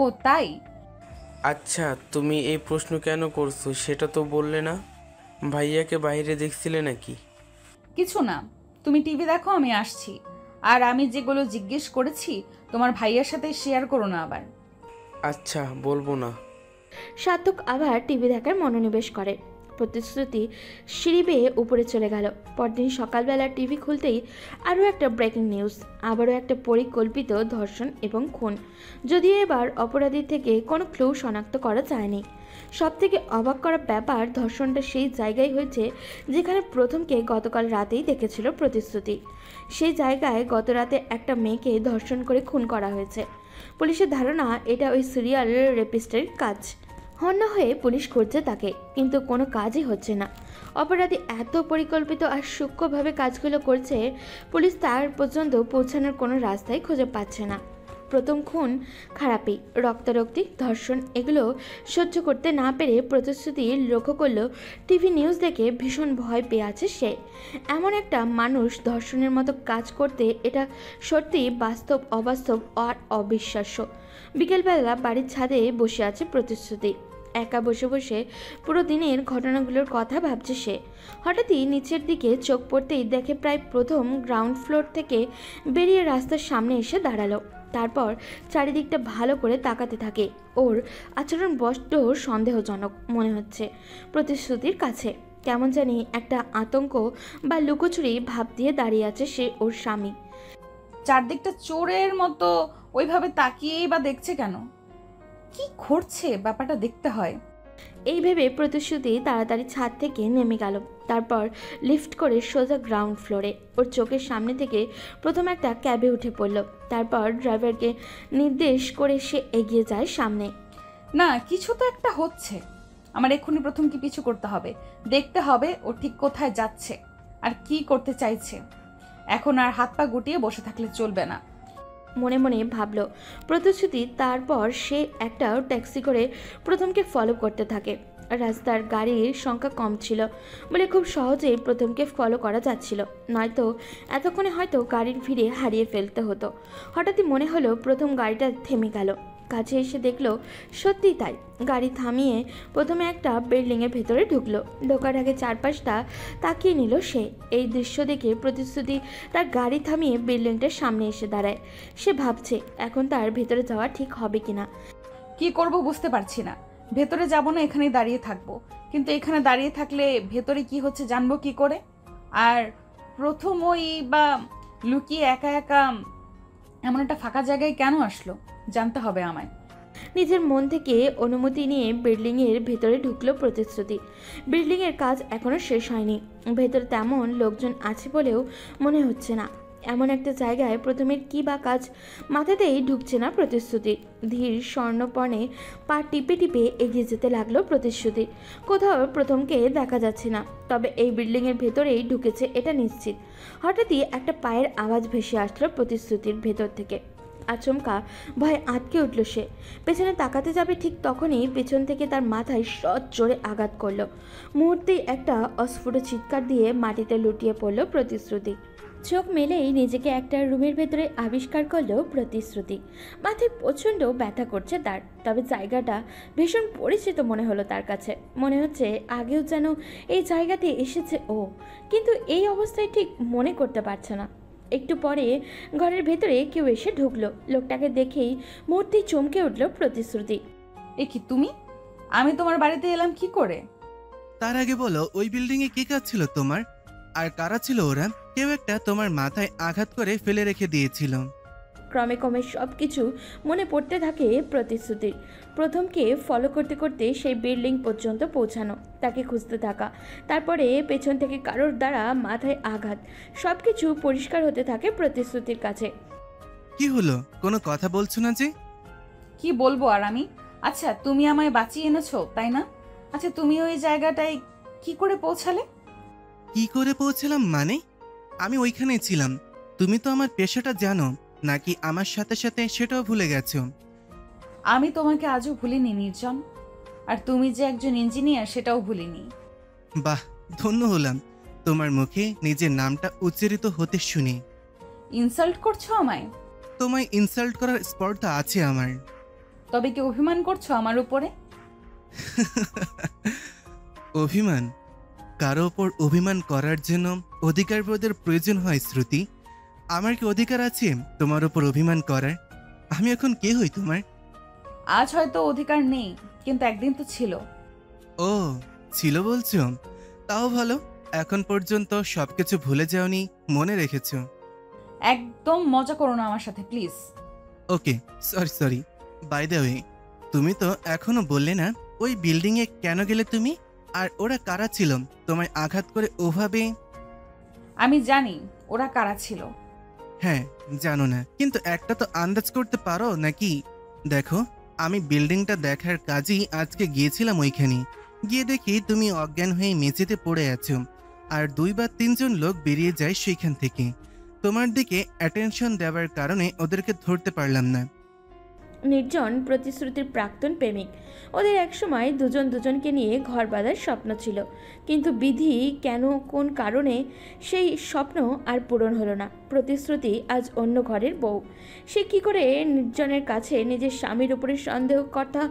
Speaker 3: ও তাই?
Speaker 4: আচ্ছা, তুমি এই প্রশ্ন কেন করছো সেটা তো বললে না। ভাইয়াকে বাইরে দেখছিলে নাকি?
Speaker 3: কিছু না, তুমি টিভি দেখো, আমি আসছি। আর আমি যেগুলো জিজ্ঞেস করেছি তোমার ভাইয়ের সাথে শেয়ার করো না আবার।
Speaker 4: আচ্ছা, বলবো না।
Speaker 2: সার্থক আবার টিভি দেখার মনোনিবেশ করে। প্রতিশ্রুতি সিঁড়ি বেয়ে উপরে চলে গেল। পরদিন সকালবেলা টিভি খুলতেই আরও একটা ব্রেকিং নিউজ, আবারও একটা পরিকল্পিত ধর্ষণ এবং খুন। যদিও এবার অপরাধীর থেকে কোনো ক্লু শনাক্ত করা যায়নি। সবথেকে অবাক করা ব্যাপার, ধর্ষণটা সেই জায়গায় হয়েছে যেখানে প্রথমকে গতকাল রাতেই দেখেছিল প্রতিশ্রুতি। সেই জায়গায় গত রাতে একটা মেয়েকে ধর্ষণ করে খুন করা হয়েছে। পুলিশের ধারণা এটা ওই সিরিয়াল রেপিস্টের কাজ। হন্য হয়ে পুলিশ খুঁজছে তাকে, কিন্তু কোনো কাজই হচ্ছে না। অপরাধী এত পরিকল্পিত আর সূক্ষ্মভাবে কাজগুলো করছে, পুলিশ তার পর্যন্ত পৌঁছানোর কোনো রাস্তাই খুঁজে পাচ্ছে না। প্রথম খুন খারাপই, রক্তারক্তি, ধর্ষণ এগুলো সহ্য করতে না পেরে প্রতিশ্রুতি লক্ষ্য করলো টিভি নিউজ দেখে ভীষণ ভয় পেয়ে আছে সে। এমন একটা মানুষ ধর্ষণের মতো কাজ করতে, এটা সত্যি বাস্তব, অবাস্তব আর অবিশ্বাস্য। বিকেলবেলা বাড়ির ছাদে বসে আছে প্রতিশ্রুতি। একা বসে বসে পুরো দিনের ঘটনাগুলোর কথা ভাবছে সে। হঠাৎই নিচের দিকে চোখ পড়তেই দেখে প্রায় প্রথম গ্রাউন্ড ফ্লোর থেকে বেরিয়ে রাস্তার সামনে এসে দাঁড়ালো। তারপর চারিদিকটা ভালো করে তাকাতে থাকে। ওর আচরণ বড্ড সন্দেহজনক মনে হচ্ছে প্রতিশ্রুতির কাছে। কেমন জানি একটা আতঙ্ক বা লুকোচুরি ভাব দিয়ে দাঁড়িয়ে আছে সে ওর স্বামী।
Speaker 3: চারদিকটা চোরের মতো ওইভাবে তাকিয়েই বা দেখছে কেন? কি ঘটছে ব্যাপারটা দেখতে হয়।
Speaker 2: এই ভেবে প্রতিশ্রুতি তাড়াতাড়ি ছাদ থেকে নেমে গেল। তারপর লিফট করে সোজা গ্রাউন্ড ফ্লোরে। ওর চোখের সামনে থেকে প্রথম একটা ক্যাবে উঠে পড়ল। তারপর ড্রাইভারকে নির্দেশ করে সে এগিয়ে যায় সামনে।
Speaker 3: না, কিছু তো একটা হচ্ছে। আমার এক্ষুনি প্রথম কি পিছু করতে হবে, দেখতে হবে ও ঠিক কোথায় যাচ্ছে আর কি করতে চাইছে। এখন আর হাত পা গুটিয়ে বসে থাকলে চলবে না।
Speaker 2: মনে মনে ভাবল প্রতিশ্রুতি। তারপর সে একটা ট্যাক্সি করে প্রথমকে ফলো করতে থাকে। রাস্তার গাড়ির সংখ্যা কম ছিল বলে খুব সহজেই প্রথমকে ফলো করা যাচ্ছিল, নয়তো এতক্ষণে হয়তো গাড়ির ভিড়ে হারিয়ে ফেলতে হতো। হঠাৎই মনে হলো প্রথম গাড়িটা থেমে গেল। কাছে এসে দেখলো সত্যিই তাই। গাড়ি থামিয়ে প্রথমে একটা বিল্ডিংয়ের ভেতরে ঢুকলো। ঢোকার আগে চারপাশটা তাকিয়ে নিল সে। এই দৃশ্য দেখে প্রতিশ্রুতি তার গাড়ি থামিয়ে বিল্ডিংটার সামনে এসে দাঁড়ায়। সে ভাবছে এখন তার ভেতরে যাওয়া ঠিক হবে কিনা।
Speaker 3: কি করব বুঝতে পারছি না। ভেতরে যাব না, এখানেই দাঁড়িয়ে থাকবো। কিন্তু এখানে দাঁড়িয়ে থাকলে ভেতরে কি হচ্ছে জানবো কি করে? আর প্রথম ওই বা লুকিয়ে একা একা এমন একটা ফাঁকা জায়গায় কেন আসলো জানতে হবে আমায়।
Speaker 2: নিজের মন থেকে অনুমতি নিয়ে বিল্ডিংয়ের ভেতরে ঢুকলো প্রতিশ্রুতি। বিল্ডিংয়ের কাজ এখনও শেষ হয়নি। ভেতরে তেমন লোকজন আছে বলেও মনে হচ্ছে না। এমন একটা জায়গায় প্রথমের কী বা কাজ মাথাতেই ঢুকছে না প্রতিশ্রুতির। ধীর স্বর্ণপর্ণে পা টিপে টিপে এগিয়ে যেতে লাগলো প্রতিশ্রুতি। কোথাও প্রথমকে দেখা যাচ্ছে না, তবে এই বিল্ডিংয়ের ভেতরেই ঢুকেছে এটা নিশ্চিত। হঠাৎই একটা পায়ের আওয়াজ ভেসে আসলো প্রতিশ্রুতির ভেতর থেকে। আচমকা ভয়ে আটকে উঠল সে। পেছনে তাকাতে যাবে ঠিক তখনই পেছন থেকে তার মাথায় সৎ জোরে আঘাত করলো। মুহূর্তেই একটা অস্ফুট চিৎকার দিয়ে মাটিতে লুটিয়ে পড়ল প্রতিশ্রুতি। চোখ মেলেই নিজেকে একটা রুমের ভেতরে আবিষ্কার করলো প্রতিশ্রুতি। মাথায় প্রচণ্ড ব্যথা করছে তার, তবে জায়গাটা ভীষণ পরিচিত মনে হলো তার কাছে। মনে হচ্ছে আগেও যেন এই জায়গাতে এসেছে ও, কিন্তু এই অবস্থায় ঠিক মনে করতে পারছে না। একটু পরে ঘরের ভেতরে কেউ এসে ঢুকলো। লোকটাকে দেখেই মুহূর্তেই চমকে উঠল প্রতিশ্রুতি।
Speaker 3: এ কি তুমি? আমি তোমার বাড়িতে এলাম কি করে?
Speaker 5: তার আগে বলো, ওই বিল্ডিং এ কি কাজ ছিল তোমার? আর কারা ছিল ওরা? কেউ একটা তোমার মাথায় আঘাত করে ফেলে রেখে দিয়েছিল।
Speaker 2: ক্রমে ক্রমে সব কিছু মনে পড়তে থাকে প্রতিশ্রুতির। প্রথমকে ফলো করতে করতে সেই বিল্ডিং পর্যন্ত পৌঁছানো, তাকে খুঁজতে থাকা, তারপরে পেছন থেকে কারোর দ্বারা মাথায় আঘাত, সব কিছু পরিষ্কার হতে থাকে প্রতিশ্রুতির কাছে।
Speaker 5: কি হলো, কোনো কথা বলছো না যে?
Speaker 3: কি বলবো আর আমি? আচ্ছা, তুমি আমায় বাঁচিয়ে এনেছো তাই না? আচ্ছা, তুমি ওই জায়গাটায় কি করে পৌঁছালে?
Speaker 5: কি করে পৌঁছালাম মানে? আমি ওইখানেই ছিলাম। তুমি তো আমার পেশাটা জানো, নাকি আমার সাথে সাথে সেটাও ভুলে গেছো?
Speaker 3: আমি তোমাকে আজও ভুলিনি নির্জন। আর তুমি যে একজন ইঞ্জিনিয়ার সেটাও ভুলিনি।
Speaker 5: বাহ, ধন্য হলাম তোমার মুখে নিজের নামটা উচ্চারিত হতে শুনে।
Speaker 3: ইনসাল্ট করছো আমায়?
Speaker 5: তোমায় ইনসাল্ট করার স্পর্ধা আছে আমার।
Speaker 3: তবে কি অভিমান করছো আমার উপরে?
Speaker 5: অভিমান? কারো ওপর অভিমান করার জন্য অধিকারবোধের প্রয়োজন হয় শ্রুতি। আমার কি অধিকার আছে তোমার ওপর অভিমান করার? আমি এখন কে হই তোমার?
Speaker 3: আজ হয়তো অধিকার নেই, কিন্তু একদিন তো ছিল।
Speaker 5: ও, ছিল বলছো? তাও ভালো, এখন পর্যন্ত সবকিছু ভুলে যাওনি, মনে রেখেছো।
Speaker 3: একদম মজা করো না আমার সাথে please.
Speaker 5: Okay, sorry. By the way, তুমি তো এখনো বললে না ওই বিল্ডিং এ কেন গেলে তুমি? আর ওরা কারা ছিল তোমায় আঘাত করে ওভাবে?
Speaker 3: আমি জানি ওরা কারা ছিল।
Speaker 5: হ্যাঁ, জানো না, কিন্তু একটা তো আন্দাজ করতে পারো নাকি? দেখো, আমি বিল্ডিংটা দেখার কাজেই আজকে গিয়েছিলাম ওইখানে। গিয়ে দেখি তুমি অজ্ঞান হয়ে মেঝেতে পড়ে আছো, আর 2 বা 3 জন লোক বেরিয়ে যায় সেইখান থেকে। তোমার দিকে অ্যাটেনশন দেওয়ার কারণে ওদেরকে ধরতে পারলাম না।
Speaker 2: নির্জন প্রতিশ্রুতির প্রাক্তন প্রেমিক। ওদের একসময় দুজন দুজনকে নিয়ে ঘর বাঁধার স্বপ্ন ছিল, কিন্তু বিধি কেন কোন কারণে সেই স্বপ্ন আর পূরণ হলো না। প্রতিশ্রুতি আজ অন্য ঘরের বউ। সে কি করে নির্জনের কাছে নিজের স্বামীর উপরে সন্দেহ কথা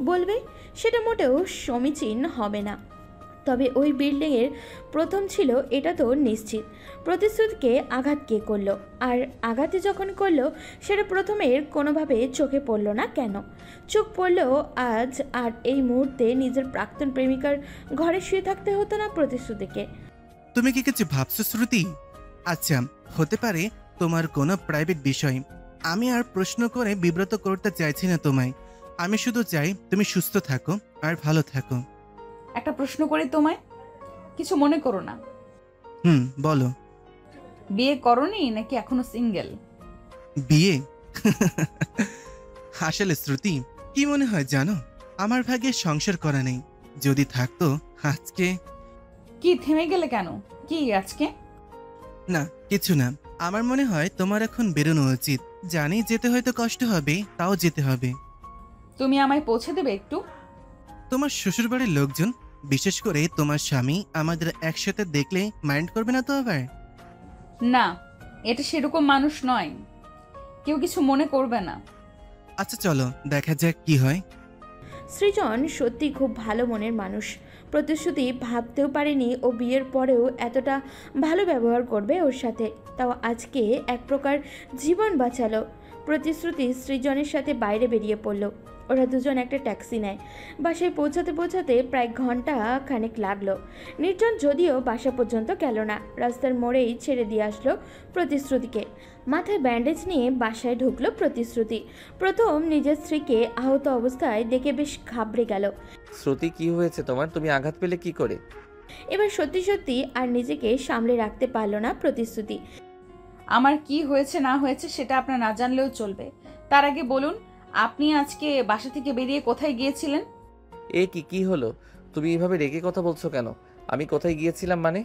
Speaker 2: বলবে? সেটা মোটেও সমীচীন হবে না। তবে ওই বিল্ডিংয়ের প্রথম ছিল এটা তো নিশ্চিত। প্রতিশ্রুতিকে আঘাত কে করলো, আর আঘাতে যখন করলো সেটা প্রথমের কোনোভাবে চোখে পড়ল না কেন? চোখ পড়লেও আজ আর এই মুহূর্তে নিজের প্রাক্তন প্রেমিকার ঘরে শুয়ে থাকতে হতো না প্রতিশ্রুতিকে।
Speaker 5: তুমি কি কিছু ভাবছো শ্রুতি? আচ্ছা, হতে পারে তোমার কোনো প্রাইভেট বিষয়। আমি আর প্রশ্ন করে বিব্রত করতে চাইছি না তোমায়। আমি শুধু চাই তুমি সুস্থ থাকো আর ভালো থাকো।
Speaker 3: একটা প্রশ্ন করি তোমায়, কিছু মনে করো না।
Speaker 5: বলো।
Speaker 3: বিয়ে করনি নাকি এখনো সিঙ্গেল?
Speaker 5: বিয়ে? আসলে শ্রুতি, কি মনে হয় জানো, আমার ভাগ্যে সংসার করা নেই। যদি থাকতো আজকে।
Speaker 3: কি থেমে গেলে কেন? কি আজকে?
Speaker 5: না, কিছু না। আমার মনে হয় তোমার এখন বেরোনো উচিত। জানি যেতে হয়তো কষ্ট হবে, তাও যেতে হবে।
Speaker 3: তুমি আমায় পৌঁছে দেবে একটু?
Speaker 5: তোমার শ্বশুরবাড়ির লোকজন, বিশেষ করে তোমার স্বামী, আমাদের একসাথে দেখলে মাইন্ড করবে না তো আবার?
Speaker 3: না, এটা সেরকম মানুষ নয়, কেউ কিছু মনে করবে না।
Speaker 5: আচ্ছা চলো, দেখা যাক কি হয়।
Speaker 2: সৃজন সত্যি খুব ভালো মনের মানুষ। প্রতিশ্রুতি ভাবতেও পারেনি ও বিয়ের পরেও এতটা ভালো ব্যবহার করবে ওর সাথে। তাও আজকে এক প্রকার জীবন বাঁচালো। প্রতিশ্রুতি সৃজনের সাথে বাইরে বেরিয়ে পড়ল। ওরা দুজন একটা ট্যাক্সি নেয়। বাসায় পৌঁছাতে পৌঁছাতে প্রায় ঘন্টা খানেক লাগলো। নির্জন যদিও বাসা পর্যন্ত গেল না, রাস্তার মোড়েই ছেড়ে দিয়ে আসলো প্রতিশ্রুতিকে। মাথায় ব্যান্ডেজ নিয়ে বাসায় ঢুকলো প্রতিশ্রুতি। প্রথম নিজের স্ত্রীকে আহত অবস্থায় দেখে বেশ ঘাবড়ে গেল।
Speaker 1: শ্রুতি, কি হয়েছে তোমার? তুমি আঘাত পেলে কি করে?
Speaker 2: এবার সত্যি সত্যি আর নিজেকে সামলে রাখতে পারল না প্রতিশ্রুতি।
Speaker 3: আমার কি হয়েছে না হয়েছে সেটা আপনার না জানলেও চলবে। তার আগে বলুন, আপনি আজকে বাসা থেকে বেরিয়ে কোথায় গিয়েছিলেন?
Speaker 1: এ কি হলো? তুমি এভাবে রেগে কথা বলছো কেন? আমি কোথায় গিয়েছিলাম মানে?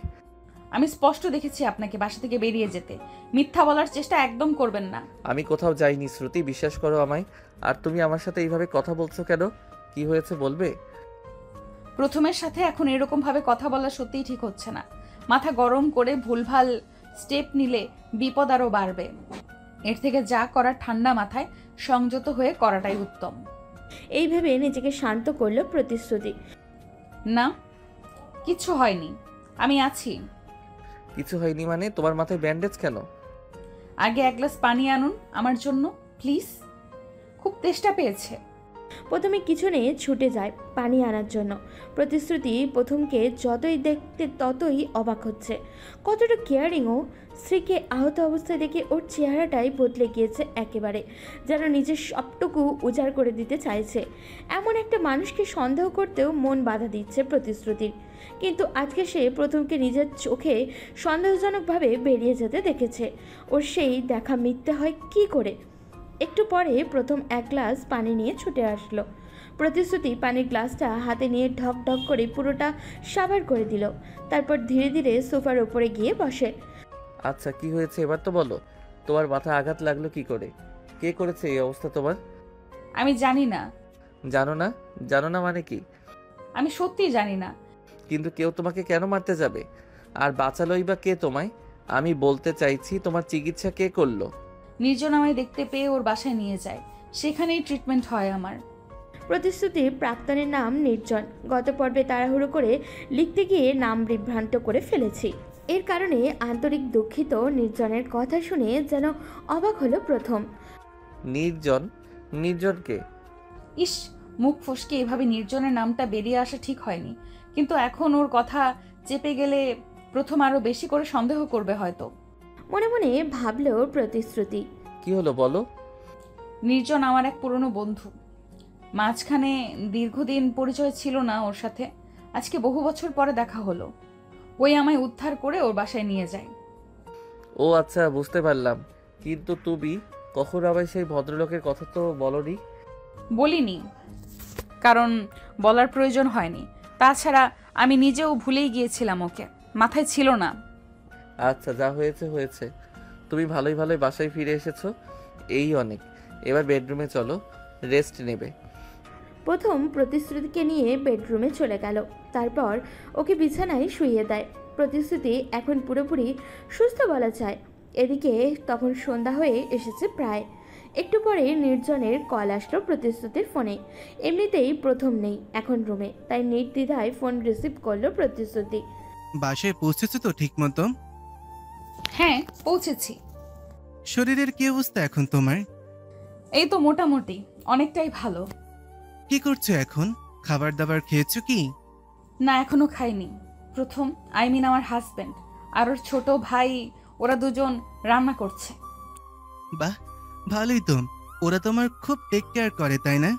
Speaker 3: আমি স্পষ্ট দেখেছি আপনাকে বাসা থেকে বেরিয়ে যেতে। মিথ্যা বলার চেষ্টা একদম করবেন না।
Speaker 1: আমি কোথাও যাইনি শ্রুতি, বিশ্বাস করো আমায়। আর তুমি আমার সাথে এইভাবে কথা বলছো কেন? কি হয়েছে বলবে?
Speaker 3: প্রথমের সাথে এখন এরকম ভাবে কথা বলা সত্যিই ঠিক হচ্ছে না। মাথা গরম করে ভুলভাল স্টেপ নিলে বিপদ আরও বাড়বে। এর থেকে যা করার ঠান্ডা মাথায় সংযত হয়ে করাটাই উত্তম।
Speaker 2: এই ভেবে নিজেকে শান্ত করলো প্রতিশ্রুতি।
Speaker 3: না, কিচ্ছু হয়নি, আমি আছি।
Speaker 1: কিছু হয়নি মানে? তোমার মাথায় ব্যান্ডেজ কেন?
Speaker 3: আগে এক গ্লাস পানি আনুন আমার জন্য প্লিজ, খুব তেষ্টা পেয়েছে।
Speaker 2: প্রথমে কিছু নিয়ে ছুটে যায় পানি আনার জন্য। প্রতিশ্রুতি প্রথমকে যতই দেখতে ততই অবাক হচ্ছে। কতটা কেয়ারিং ও! স্ত্রীকে আহত অবস্থায় দেখে ওর চেহারাটাই বদলে গিয়েছে একেবারে, যেন নিজের সবটুকু উজাড় করে দিতে চাইছে। এমন একটা মানুষকে সন্দেহ করতেও মন বাধা দিচ্ছে প্রতিশ্রুতির। কিন্তু আজকে সে প্রথমকে নিজের চোখে সন্দেহজনকভাবে বেরিয়ে যেতে দেখেছে। ওর সেই দেখা মিথ্যে হয় কি করে? একটু পরে প্রথম এক গ্লাস পানি নিয়ে ছুটে আসলো। প্রতিশ্রুতি পানির গ্লাসটা হাতে নিয়ে ঢক ঢক করে পুরোটা সাবার করে দিল। তারপর ধীরে ধীরে সোফার উপরে গিয়ে বসে।
Speaker 1: আচ্ছা কি হয়েছে এবার তো বলো, তোমার মাথা আঘাত লাগলো কি করে? কে করেছে এই অবস্থা তোমার?
Speaker 3: আমি জানি না।
Speaker 1: জানো না? জানো না মানে কি?
Speaker 3: আমি সত্যিই জানি না।
Speaker 1: কিন্তু কেউ তোমাকে কেন মারতে যাবে? আর বাঁচালোই বা কে তোমায়? আমি বলতে চাইছি তোমার চিকিৎসা কে করলো?
Speaker 3: নির্জন আমায় দেখতে পেয়ে ওর বাসায় নিয়ে যায়, সেখানেই ট্রিটমেন্ট হয় আমার।
Speaker 2: প্রতিশ্রুতির প্রাক্তনের নাম নির্জন। গত পর্বে তাড়াহুড়ো করে লিখতে গিয়ে নাম বিভ্রান্ত করে ফেলেছি। এর কারণে আন্তরিক দুঃখিত। নির্জনের কথা শুনে যেন অবাক হলো প্রথম।
Speaker 1: নির্জন? নির্জনকে?
Speaker 3: ইস, মুখ ফসকে এভাবে নির্জনের নামটা বেরিয়ে আসা ঠিক হয়নি, কিন্তু এখন ওর কথা চেপে গেলে প্রথম আরো বেশি করে সন্দেহ করবে হয়তো।
Speaker 2: মনে মনে ভাবলো প্রতিশ্রুতি।
Speaker 1: কি হলো বলো?
Speaker 3: নির্জন আমার এক পুরনো বন্ধু। মাঝখানে দীর্ঘদিন পরিচয় ছিল না ওর সাথে। আজকে বহু বছর পরে দেখা হলো। ওই আমায় উদ্ধার করে ওর বাসায় নিয়ে যায়।
Speaker 1: ও আচ্ছা, বুঝতে পারলাম। কিন্তু তুমি কখন আবার সেই ভদ্রলোকের কথা তো বলনি?
Speaker 3: বলিনি, কারণ বলার প্রয়োজন হয়নি। তাছাড়া আমি নিজেও ভুলেই গিয়েছিলাম, ওকে মাথায় ছিল না।
Speaker 1: আচ্ছা, যা হয়েছে হয়েছে। তুমি ভালোই ভালোই বাসায় ফিরে এসেছো, এই অনেক। এবার বেডরুমে চলো, রেস্ট নেবে।
Speaker 2: প্রথম প্রতিশ্রুতিকে নিয়ে বেডরুমে চলে গেল। তারপর ওকে বিছানায় শুইয়ে দেয়। প্রতিশ্রুতি এখন পুরোপুরি সুস্থ বলা যায়। এদিকে তখন সন্ধ্যা হয়ে এসেছে প্রায়। একটু পরে নির্জনের কল আসলো প্রতিশ্রুতির ফোনে। এমনিতেই প্রথম নেই এখন রুমে, তাই নির্দ্বিধায় ফোন রিসিভ করলো প্রতিশ্রুতি।
Speaker 5: বাসায় পৌঁছেছো তো ঠিক মতো?
Speaker 3: হ্যাঁ, পৌঁছেছি।
Speaker 5: শরীরের কি অবস্থা এখন তোমার?
Speaker 3: এই তো মোটামুটি, অনেকটাই ভালো।
Speaker 5: কি করছো এখন? খাবার দাবার খেয়েছো কি?
Speaker 3: না, এখনো খাইনি। প্রথম আমার হাজবেন্ড আর ওর ছোট ভাই, ওরা দুজন রান্না করছে।
Speaker 5: বাহ, ভালোই তো। ওরা তোমার খুব টেক কেয়ার করে তাই না?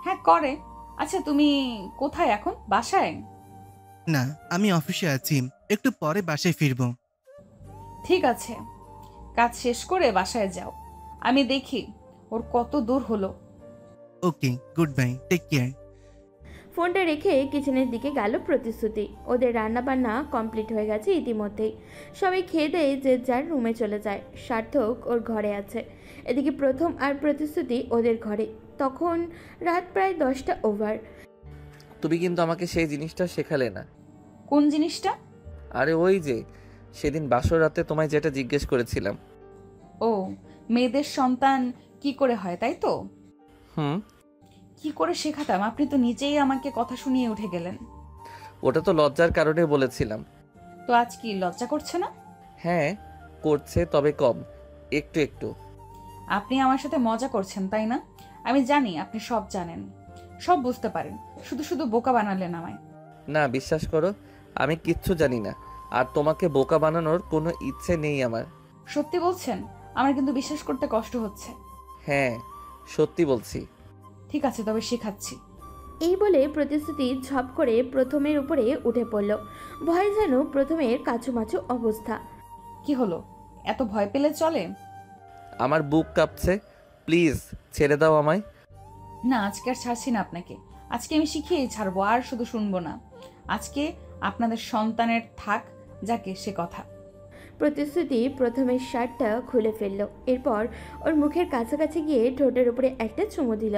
Speaker 3: হ্যাঁ করে। আচ্ছা, তুমি কোথায় এখন? বাসায়?
Speaker 5: না, আমি অফিসে আছি, একটু পরে বাসায় ফিরবো।
Speaker 3: ঠিক আছে, কাজ শেষ করে বাসায় যাও। আমি দেখি ওর কত দূর হলো।
Speaker 5: ওকে, গুড বাই, টেক কেয়ার।
Speaker 2: ফোনটা রেখে কিচেনের দিকে গেল প্রতিশ্রুতি। ওদের রান্নাবান্না কমপ্লিট হয়ে গেছে ইতিমধ্যেই। সবাই খেয়ে দেয়ে যে যার রুমে চলে যায়। সার্থক ওর ঘরে আছে। এদিকে প্রথম আর প্রতিশ্রুতি ওদের ঘরে। তখন রাত প্রায় 10টা ওভার।
Speaker 1: তুমি কিন্তু আমাকে সেই জিনিসটা শেখালে না।
Speaker 3: কোন জিনিসটা?
Speaker 1: আরে ওই যে সেদিন বাসর রাতে তোমায় যেটা জিজ্ঞেস করেছিলাম।
Speaker 3: ও, মেয়েদের সন্তান কি করে হয় তাই তো?
Speaker 1: হুম।
Speaker 3: কি করে শেখাতাম, আপনি তো নিজেই আমাকে কথা শুনিয়ে উঠে গেলেন।
Speaker 1: ওটা তো লজ্জার কারণে বলেছিলাম।
Speaker 3: তো আজ কি লজ্জা করছে না?
Speaker 1: হ্যাঁ করছে, তবে কম, একটু একটু।
Speaker 3: আপনি আমার সাথে মজা করছেন তাই না? আমি জানি আপনি সব জানেন, সব বুঝতে পারেন, শুধু শুধু বোকা বানালেন আমায়।
Speaker 1: না, বিশ্বাস করো, আমি কিচ্ছু জানি না। আর তোমাকে বোকা বানানোর কোনো ইচ্ছে নেই আমার।
Speaker 3: সত্যি বলছেন? আমার কিন্তু বিশ্বাস করতে কষ্ট হচ্ছে।
Speaker 1: হ্যাঁ, সত্যি বলছি।
Speaker 3: ঠিক আছে, তবে শেখাচ্ছি।
Speaker 2: এই বলে প্রতিশ্রুতি ঝপ করে প্রথমের উপরে উঠে পড়ল। ভয়ে যেন প্রথমের কাচুমাচু অবস্থা।
Speaker 3: কি হলো, এত ভয় পেলে চলে?
Speaker 1: আমার বুক কাঁপছে, প্লিজ ছেড়ে দাও আমায়।
Speaker 3: না, আজকে আর ছাড়ছি না আপনাকে। আজকে আমি শিখিয়েই ছাড়বো, আর শুধু শুনবো না। আজকে আপনাদের সন্তানের থাক যাকে সে কথা।
Speaker 2: প্রতিশ্রুতি প্রথমের শার্টটা খুলে ফেলল। এরপর ওর মুখের কাছাকাছি গিয়ে ঠোঁটের উপরে একটা চুমু দিল।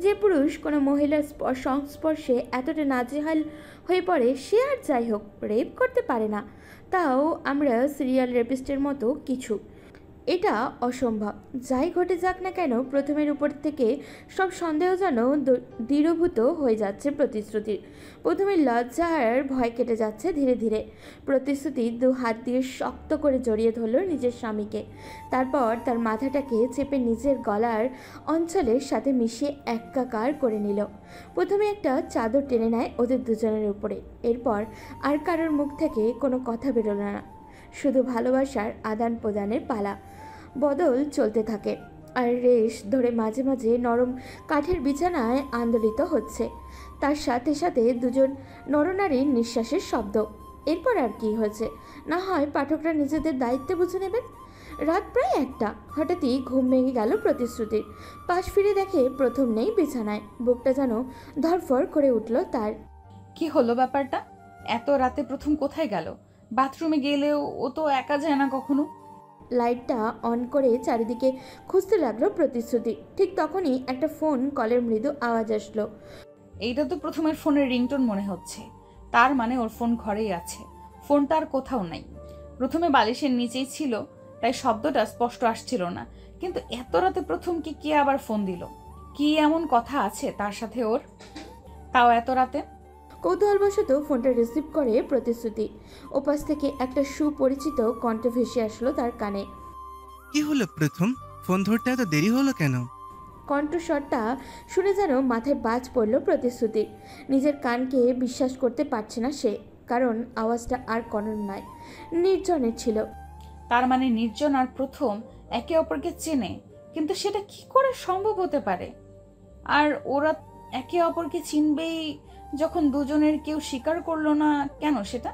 Speaker 2: যে পুরুষ কোনো মহিলার সংস্পর্শে এতটা নাজেহাল হয়ে পড়ে সে আর যাই হোক রেপ করতে পারে না। তাও আমরা সিরিয়াল রেপিস্টের মতো কিছু। এটা অসম্ভব। যাই ঘটে যাক না কেন, প্রথমের উপর থেকে সব সন্দেহ যেন দৃঢ়ভূত হয়ে যাচ্ছে প্রতিশ্রুতির। প্রথমে লজ্জা আর ভয় কেটে যাচ্ছে ধীরে ধীরে। প্রতিশ্রুতি 2 হাত দিয়ে শক্ত করে জড়িয়ে ধরল নিজের স্বামীকে। তারপর তার মাথাটাকে চেপে নিজের গলার অঞ্চলের সাথে মিশিয়ে একাকার করে নিল। প্রথমে একটা চাদর টেনে নেয় ওদের দুজনের উপরে। এরপর আর কারোর মুখ থেকে কোনো কথা বেরোলো না, শুধু ভালোবাসার আদান প্রদানের পালা বদল চলতে থাকে। আর রেশ ধরে মাঝে মাঝে নরম কাঠের বিছানায় আন্দোলিত হচ্ছে। তার সাথে সাথে দুজন নরনারীর নিঃশ্বাসের শব্দ। এরপর আর কি হয়েছে না হয় পাঠকরা নিজেদের দায়িত্বে বুঝে নেবেন। রাত প্রায় 1টা। হঠাৎই ঘুম ভেঙে গেল প্রতিশ্রুতির। পাশ ফিরে দেখে প্রথম নেই বিছানায়। বুকটা যেন ধরফর করে উঠল তার।
Speaker 3: কি হলো ব্যাপারটা? এত রাতে প্রথম কোথায় গেল? বাথরুমে গেলেও ও তো একা যায় না কখনো।
Speaker 2: লাইটটা অন করে চারিদিকে খুঁজতে লাগলো প্রতিশ্রুতি। ঠিক তখনই একটা ফোন কলের মৃদু আওয়াজ আসলো।
Speaker 3: এইটা তো প্রথমের ফোনের রিংটোন মনে হচ্ছে। তার মানে ওর ফোন ঘরেই আছে, ফোনটা আর কোথাও নাই। প্রথমে বালিশের নিচেই ছিল, তাই শব্দটা স্পষ্ট আসছিল না। কিন্তু এত রাতে প্রথমকে কে আবার ফোন দিল? কি এমন কথা আছে তার সাথে ওর, তাও এত রাতে?
Speaker 2: কৌতূহলবশত ফোনটা রিসিভ করে প্রতিশ্রুতি। ওপাশ থেকে একটা সুপরিচিত কণ্ঠ ভেসে আসলো তার কানে।
Speaker 5: কি হলো প্রথম, ফোন ধরতে এত দেরি হলো কেন?
Speaker 2: কণ্ঠস্বরটা শুনে যেন মাথায় বাজ পড়ল প্রতিশ্রুতির। নিজের কানকে বিশ্বাস করতে পারছে না সে, কারণ আওয়াজটা আর কনর নয়, নির্জনের ছিল।
Speaker 3: তার মানে নির্জন আর প্রথম একে অপরকে চেনে, কিন্তু সেটা কি করে সম্ভব হতে পারে? আর ওরা একে অপরকে চিনবেই যখন দুজনের কেউ স্বীকার করলো না কেন, সেটা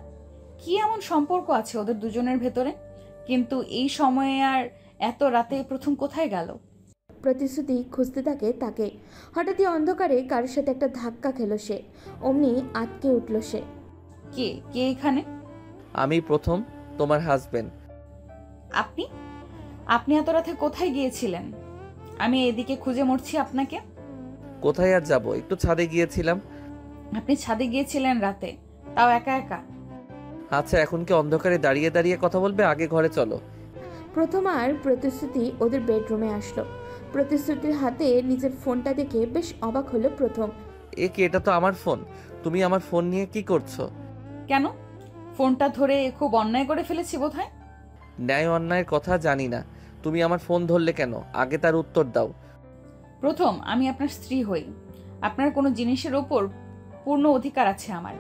Speaker 3: কি এমন সম্পর্ক আছে ওদের দুজনের ভেতরে? কিন্তু এই সময়ে আর এত রাতে প্রথম কোথায় গেল?
Speaker 2: প্রতিশ্রুতি খুঁজতে থাকে তাকে। হঠাৎই অন্ধকারে কারোর সাথে একটা ধাক্কা খেলো সে। অমনি আটকে উঠল সে।
Speaker 3: কে কে এখানে?
Speaker 1: আমি প্রথম, তোমার হাজবেন্ড।
Speaker 3: আপনি আপনি এত রাতে কোথায় গিয়েছিলেন? আমি এদিকে খুঁজে মরছি আপনাকে।
Speaker 1: কোথায় আর যাব, একটু ছাদে গিয়েছিলাম।
Speaker 3: আপনি ছাদে গিয়েছিলেন রাতে, তাও একা একা?
Speaker 1: আচ্ছা, এখন কি অন্ধকারে দাঁড়িয়ে দাঁড়িয়ে কথা বলবে? আগে ঘরে চলো।
Speaker 2: প্রথম আর প্রতিশ্রুতি ওদের বেডরুমে আসলো। প্রতিশ্রুতির হাতে নিজের ফোনটা দেখে বেশ অবাক হলো প্রথম।
Speaker 1: এ কি, এটা তো আমার ফোন। তুমি আমার ফোন নিয়ে কি করছো?
Speaker 3: কেন? ফোনটা ধরে খুব অন্যায় করে ফেলেছি বোধহয়।
Speaker 1: ন্যায় অন্যায়ের কথা জানি না, তুমি আমার ফোন ধরলে কেন? আগে তার উত্তর দাও।
Speaker 3: প্রথম, আমি আপনার স্ত্রী হই, আপনার কোনো জিনিসের ওপর পূর্ণ অধিকার আছে আমার।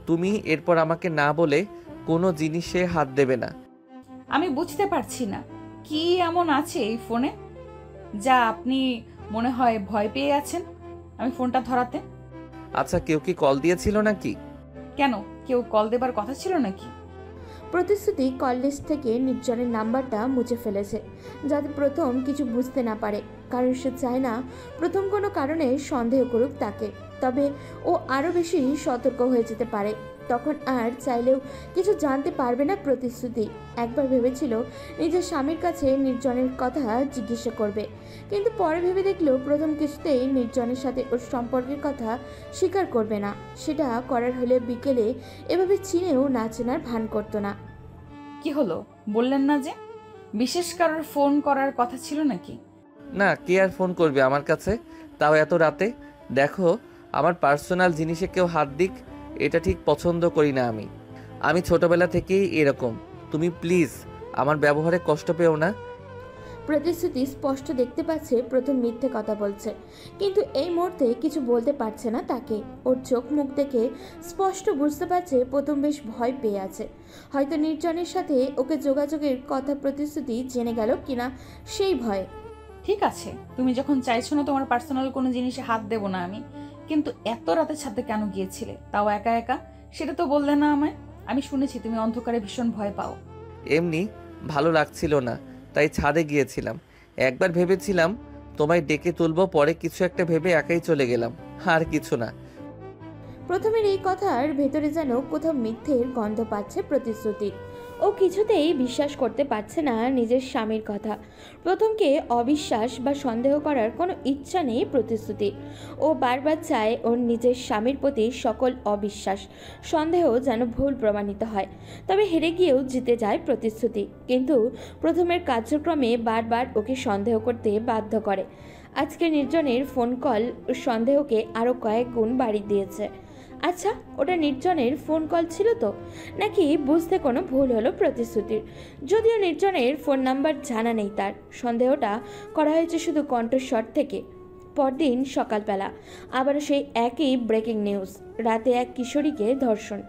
Speaker 1: তুমি এরপর আমাকে না বলে কোনো জিনিসে হাত দেবে না।
Speaker 3: আমি বুঝতে পারছি না কি এমন আছে এই ফোনে যা আপনি মনে হয় ভয় পেয়ে আছেন আমি ফোনটা ধরাতে।
Speaker 1: আচ্ছা, কেউ কি কল দিয়েছিল নাকি?
Speaker 3: কেন, কেউ কল দেবার কথা ছিল নাকি?
Speaker 2: প্রতিশ্রুতি কল লিস্ট থেকে নির্জনের নাম্বারটা মুছে ফেলেছে, যাতে প্রথম কিছু বুঝতে না পারে। কারণ সে চায় না প্রথম কোনো কারণে সন্দেহ করুক তাকে। তবে ও আরও বেশি সতর্ক হয়ে যেতে পারে। তখন আর চাইলেও কিছু জানতে পারবে না প্রতিশ্রুতি। একবার ভেবেছিল নিজের স্বামীর কাছে নির্জনের কথা জিজ্ঞাসা করবে, কিন্তু পরে ভেবে দেখলো প্রথম কিছুতেই নির্জনের সাথে ওর সম্পর্কের কথা স্বীকার করবে না। সেটা করার হলে বিকেলে এভাবে চিনেও না চেনার ভান করতো না।
Speaker 3: কি হলো বললেন না যে? বিশেষ কারোর ফোন করার কথা ছিল নাকি?
Speaker 1: না, কে আর ফোন করবে আমার কাছে, তাও এত রাতে। দেখো, আমার পার্সোনাল জিনিসে কেউ হাত দিক, এটা ঠিক পছন্দ করি না আমি ছোটবেলা থেকেই এরকম। তুমি প্লিজ আমার ব্যবহারে কষ্ট পেও না।
Speaker 2: প্রতিশ্রুতি স্পষ্ট দেখতে পাচ্ছে প্রথম মিথ্যে কথা বলছে, কিন্তু এই মুহূর্তে কিছু বলতে পারছে না তাকে। ওর চোখ মুখ দেখে স্পষ্ট বুঝতে পারছে প্রথম বেশ ভয় পেয়ে আছে। হয়তো নির্জনের সাথে ওকে যোগাযোগের কথা প্রতিশ্রুতি জেনে গেল কিনা সেই ভয়ে।
Speaker 3: ঠিক আছে, তুমি যখন চাইছো না তোমার পার্সোনাল কোনো জিনিসে হাত দেব না আমি, কিন্তু এত রাতে ছাদে কেন গিয়েছিলে, তাও একা একা? সেটা তো বললে না আমায়। আমি শুনেছি তুমি অন্ধকারে ভীষণ ভয় পাও।
Speaker 1: এমনি ভালো লাগছিল না, তাই ছাদে গিয়েছিলাম। একবার ভেবেছিলাম তোমায় ডেকে তুলবো, পরে কিছু একটা ভেবে একাই চলে গেলাম, আর কিছু না।
Speaker 2: প্রথমের এই কথার ভেতরে যেন কোথাও মিথ্যের গন্ধ পাচ্ছে প্রতিশ্রুতি। ও কিছুতেই বিশ্বাস করতে পারছে না নিজের স্বামীর কথা। প্রথমকে অবিশ্বাস বা সন্দেহ করার কোনো ইচ্ছা নেই প্রতিশ্রুতির। ও বারবার চায় ওর নিজের স্বামীর প্রতি সকল অবিশ্বাস, সন্দেহ যেন ভুল প্রমাণিত হয়। তবে হেরে গিয়েও জিতে যায় প্রতিশ্রুতি, কিন্তু প্রথমের কার্যক্রমে বারবার ওকে সন্দেহ করতে বাধ্য করে। আজকে নির্জনের ফোন কল সন্দেহকে আরও কয়েক গুণ বাড়িয়ে দিয়েছে। আচ্ছা, ওটা নির্জনের ফোন কল ছিল তো, নাকি বুঝতে কোনো ভুল হলো প্রতিশ্রুতির? যদিও নির্জনের ফোন নাম্বার জানা নেই তার, সন্দেহটা করা হয়েছে শুধু কণ্ঠস্বর থেকে। পরদিন সকালবেলা আবারও সেই একই ব্রেকিং নিউজ। রাতে এক কিশোরীকে ধর্ষণ।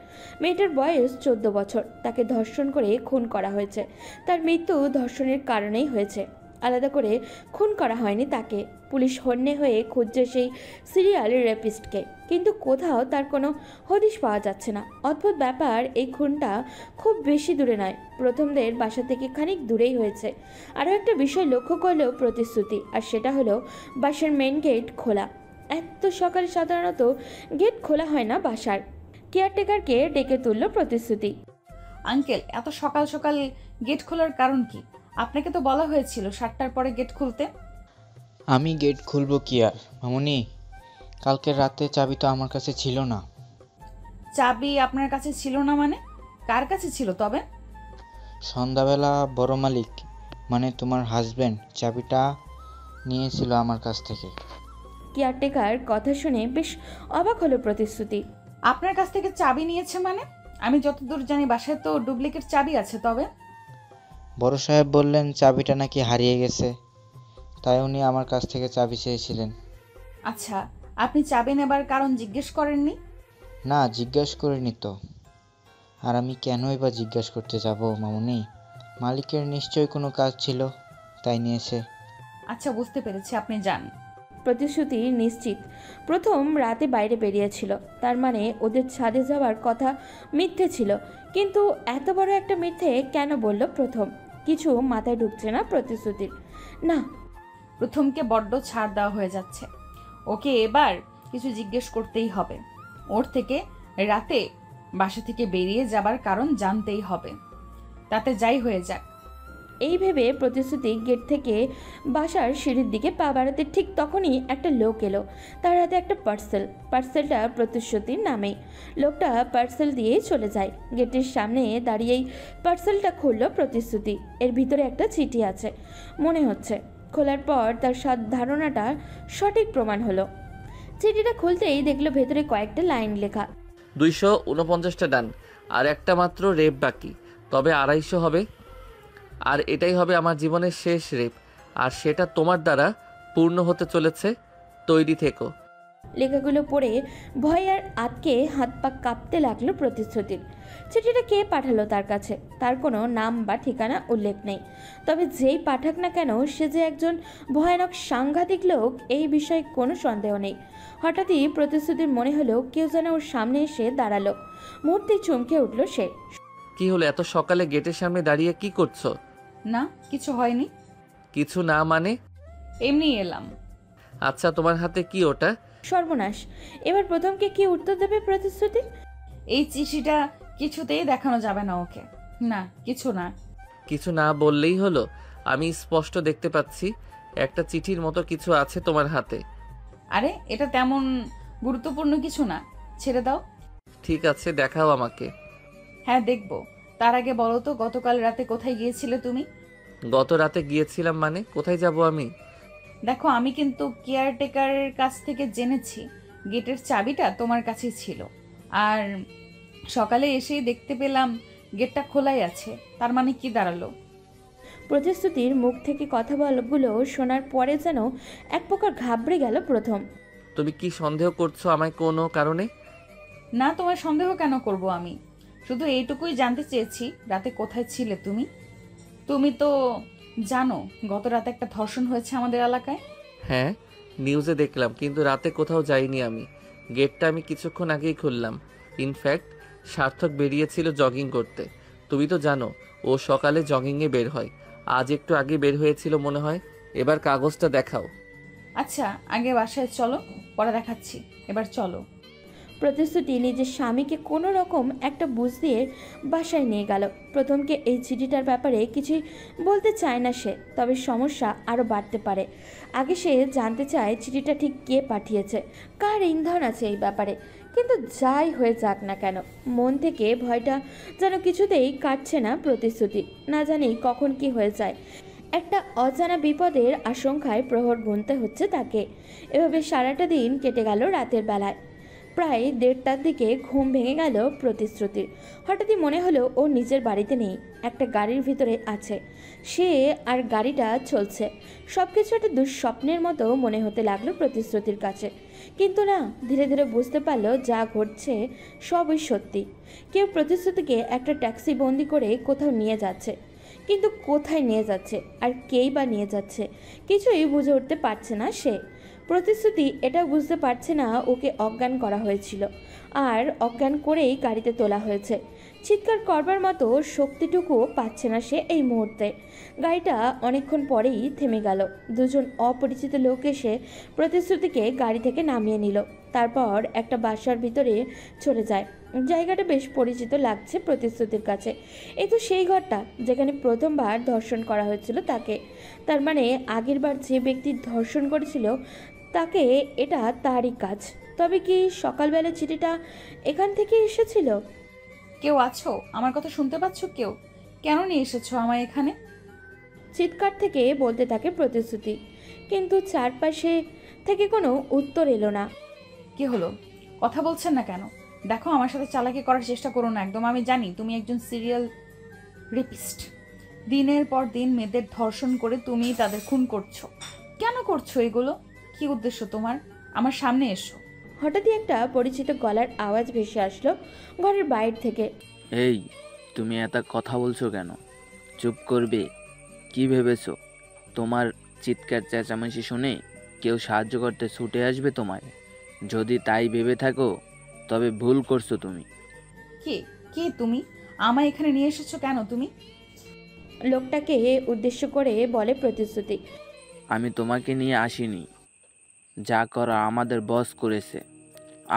Speaker 2: মেয়েটার বয়স 14 বছর। তাকে ধর্ষণ করে খুন করা হয়েছে। তার মৃত্যু ধর্ষণের কারণেই হয়েছে। আলাদা করে খুন করা হয়নি তাকে। পুলিশ হন্যে হয়ে খুঁজছে সেই সিরিয়াল রেপিস্টকে, কিন্তু কোথাও তার কোনো হদিশ পাওয়া যাচ্ছে না। অদ্ভুত ব্যাপার, এই খুনটা খুব বেশি দূরে নয়, প্রথমদের বাসা থেকে খানিক দূরেই হয়েছে। আরও একটা বিষয় লক্ষ্য করলেও প্রতিশ্রুতি, আর সেটা হলো বাসার মেন গেট খোলা। এত সকালে সাধারণত গেট খোলা হয় না বাসার। কেয়ারটেকারকে ডেকে তুলল প্রতিশ্রুতি।
Speaker 3: আঙ্কেল, এত সকাল সকাল গেট খোলার কারণ কি? আপনাকে তো বলা হয়েছিল 7টার পরে গেট খুলতে।
Speaker 6: আমি গেট খুলবো কি আর মামুনি, কালকের রাতে চাবি তো আমার কাছে ছিল না।
Speaker 3: চাবি আপনার কাছে ছিল না মানে? কার কাছে ছিল তবে?
Speaker 6: সন্ধ্যাবেলা বড় মালিক মানে তোমার হাজবেন্ড চাবিটা নিয়েছিল আমার কাছ থেকে।
Speaker 2: কেয়ারটেকার কথা শুনে বেশ অবাক হলো প্রতিশ্রুতি।
Speaker 3: আপনার কাছ থেকে চাবি নিয়েছে মানে? আমি যতদূর জানি বাসায় তো ডুপ্লিকেট চাবি আছে। তবে
Speaker 6: বড় সাহেব বললেন চাবিটা নাকি হারিয়ে গেছে, তাই উনি আমার কাছ থেকে চাবি চেয়েছিলেন।
Speaker 3: আচ্ছা, আপনি চাবি নেবার কারণ জিজ্ঞেস করেননি?
Speaker 6: না, জিজ্ঞাসা করিনি তো। আর আমি কেনই বা জিজ্ঞাসা করতে যাব মামুনি? মালিকের নিশ্চয়ই কোনো কাজ ছিল, তাই নিয়েছে।
Speaker 3: আচ্ছা, বুঝতে পেরেছি, আপনি যান।
Speaker 2: প্রতিশ্রুতি নিশ্চিত প্রথম রাতে বাইরে বেরিয়েছিল, তার মানে ওদের ছাদে যাওয়ার কথা মিথ্যে ছিল। কিন্তু এত বড় একটা মিথ্যে কেন বলল প্রথম? কিছু মাথায় ঢুকছে না প্রতিশ্রুতির। না,
Speaker 3: প্রথমকে বড্ড ছাড় দেওয়া হয়ে যাচ্ছে। ওকে এবার কিছু জিজ্ঞেস করতেই হবে। ওর থেকে রাতে বাসা থেকে বেরিয়ে যাবার কারণ জানতেই হবে, তাতে যাই হয়ে যাক।
Speaker 2: এই ভেবে প্রতিশ্রুতি গেট থেকে বাসার সিঁড়ির দিকে পা বাড়াতে ঠিক তখনই একটা লোক এলো। তার হাতে একটা পার্সেলটা প্রতিশ্রুতির নামেই। লোকটা পার্সেল দিয়েই চলে যায়। গেটের সামনে দাঁড়িয়েই পার্সেলটা খুলল প্রতিশ্রুতি। এর ভিতরে একটা চিঠি আছে মনে হচ্ছে। খোলার পর তার ধারণাটা সঠিক প্রমাণ হলো। চিঠিটা খুলতেই দেখলো ভেতরে কয়েকটা লাইন লেখা।
Speaker 1: 249টা ডান, আর একটা মাত্র রেপ বাকি, তবে 250 হবে। আর এটাই হবে আমার জীবনের শেষ রেপ, আর সেটা তোমার দ্বারা পূর্ণ হতে চলেছে। তৈরি থেকো।
Speaker 2: লেখাগুলো পড়ে ভয় আর আতকে হাত পা কাঁপতে লাগলো প্রতিশ্রুতির। চিঠিটা কে পাঠালো তার কাছে? তার কোনো নাম বা ঠিকানা উল্লেখ নেই। তবে যেই পাঠাক না কেন, সে যে একজন ভয়ানক সাংঘাতিক লোক এই বিষয়ে কোনো সন্দেহ নেই। হঠাৎই প্রতিশ্রুতির মনে হলো কেউ যেন ওর সামনে এসে দাঁড়ালো। মুহূর্তেই চমকে উঠল সে।
Speaker 1: কি হলো, এত সকালে গেটের সামনে দাঁড়িয়ে কি করছো?
Speaker 3: না, কিছু হয়নি।
Speaker 1: কিছু না মানে?
Speaker 3: এমনি এলাম।
Speaker 1: আচ্ছা, তোমার হাতে কি ওটা?
Speaker 2: সর্বনাশ, এবার প্রথমকে কি উত্তর দেবে প্রতিশ্রুতি?
Speaker 3: এই চিঠিটা কিছুতেই দেখানো যাবে না ওকে। না, কিছু না।
Speaker 1: কিছু না বললেই হলো? আমি স্পষ্ট দেখতে পাচ্ছি একটা চিঠির মতো কিছু আছে তোমার হাতে।
Speaker 3: আরে, এটা তেমন গুরুত্বপূর্ণ কিছু না, ছেড়ে দাও।
Speaker 1: ঠিক আছে, দেখাও আমাকে।
Speaker 3: হ্যাঁ, দেখব। তার আগে বলো তো, গতকাল রাতে কোথায় গিয়েছিলে তুমি?
Speaker 1: গত রাতে গিয়েছিলাম মানে? কোথায় যাব আমি?
Speaker 3: দেখো, আমি কিন্তু কেয়ারটেকারের কাছ থেকে জেনেছি গেটের চাবিটা তোমার কাছেই ছিল। আর সকালে এসেই দেখতে পেলাম গেটটা খোলাই আছে। তার মানে কি দাঁড়ালো?
Speaker 2: প্রতিশ্রুতির মুখ থেকে কথাগুলো শোনার পরে যেন এক প্রকার ঘাবড়ে গেল প্রথম।
Speaker 1: তুমি কি সন্দেহ করছো আমায় কোনো কারণে?
Speaker 3: না, তোমার সন্দেহ কেন করব আমি? শুধু এইটুকুই জানতে চেয়েছি রাতে কোথায় ছিলে তুমি। তুমি তো জানো গত রাতে একটা ধর্ষণ হয়েছে আমাদের এলাকায়।
Speaker 1: হ্যাঁ, নিউজে দেখলাম, কিন্তু রাতে কোথাও যাইনি আমি। গেটটা আমি কিছুক্ষণ আগেই খুললাম। ইনফ্যাক্ট সার্থক বেরিয়েছিল জগিং করতে। তুমি তো জানো ও সকালে জগিংয়ে বের হয়। আজ একটু আগে বের হয়েছিল মনে হয়। এবার কাগজটা দেখাও।
Speaker 3: আচ্ছা, আগে বাসায় চলো, পরে দেখাচ্ছি। এবার চলো।
Speaker 2: প্রতিশ্রুতি নিজের স্বামীকে কোনো রকম একটা বুঝ দিয়ে বাসায় নিয়ে গেল। প্রথমকে এই চিঠিটার ব্যাপারে কিছুই বলতে চায় না সে, তবে সমস্যা আরও বাড়তে পারে। আগে সে জানতে চায় চিঠিটা ঠিক কে পাঠিয়েছে, কার ইন্ধন আছে এই ব্যাপারে। কিন্তু যাই হয়ে যাক না কেন, মন থেকে ভয়টা যেন কিছুতেই কাটছে না প্রতিশ্রুতি। না জানি কখন কি হয়ে যায়। একটা অজানা বিপদের আশঙ্কায় প্রহর গুনতে হচ্ছে তাকে। এভাবে সারাটা দিন কেটে গেল। রাতের বেলায় প্রায় 1:30টার দিকে ঘুম ভেঙে গেল প্রতিশ্রুতির। হঠাৎই মনে হলো ও নিজের বাড়িতে নেই, একটা গাড়ির ভিতরে আছে সে, আর গাড়িটা চলছে। সব কিছু একটা দুঃস্বপ্নের মতো মনে হতে লাগলো প্রতিশ্রুতির কাছে। কিন্তু না, ধীরে ধীরে বুঝতে পারলো যা ঘটছে সবই সত্যি। কেউ প্রতিশ্রুতিকে একটা ট্যাক্সি বন্দি করে কোথাও নিয়ে যাচ্ছে। কিন্তু কোথায় নিয়ে যাচ্ছে আর কেই বা নিয়ে যাচ্ছে কিছুই বুঝে উঠতে পারছে না সে। প্রতিশ্রুতি এটাও বুঝতে পারছে না ওকে অজ্ঞান করা হয়েছিল আর অজ্ঞান করেই গাড়িতে তোলা হয়েছে। চিৎকার করবার মতো শক্তিটুকুও পাচ্ছে না সে এই মুহূর্তে। গাড়িটা অনেকক্ষণ পরেই থেমে গেল। দুজন অপরিচিত লোক এসে প্রতিশ্রুতিকে গাড়ি থেকে নামিয়ে নিল। তারপর একটা বাসার ভিতরে চলে যায়। জায়গাটা বেশ পরিচিত লাগছে প্রতিশ্রুতির কাছে। এই তো সেই ঘরটা যেখানে প্রথমবার ধর্ষণ করা হয়েছিল তাকে। তার মানে আগেরবার যে ব্যক্তি ধর্ষণ করেছিল তাকে এটা তারই কাজ। তবে কি সকালবেলা চিঠিটা এখান থেকে এসেছিল?
Speaker 3: কেউ আছো? আমার কথা শুনতে পাচ্ছ কেউ? কেন নিয়ে এসেছো আমায় এখানে?
Speaker 2: চিৎকার থেকে বলতে থাকে প্রতিশ্রুতি, কিন্তু চারপাশে থেকে কোনো উত্তর এলো না।
Speaker 3: কি হলো, কথা বলছেন না কেন? দেখো, আমার সাথে চালাকি করার চেষ্টা করো না একদম। আমি জানি তুমি একজন সিরিয়াল রেপিস্ট। দিনের পর দিন মেয়েদের ধর্ষণ করে তুমি তাদের খুন করছো। কেন করছো এগুলো? কি উদ্দেশ্য তোমার? আমার সামনে এসো।
Speaker 2: হঠাৎই একটা পরিচিত গলার আওয়াজ ভেসে আসলো ঘরের বাইরে থেকে।
Speaker 7: এই, তুমি এত কথা বলছো কেন? চুপ করবে? কি ভেবেছো তোমার চিৎকার চেঁচামেচি শুনে কেউ সাহায্য করতে ছুটে আসবে তোমায়? যদি তাই ভেবে থাকো তবে ভুল করছো তুমি।
Speaker 3: কে কে তুমি? আমায় এখানে নিয়ে এসেছো কেন তুমি?
Speaker 2: লোকটাকে উদ্দেশ্য করে বলে প্রতিশ্রুতি।
Speaker 7: আমি তোমাকে নিয়ে আসিনি, যা করা আমাদের বস করেছে।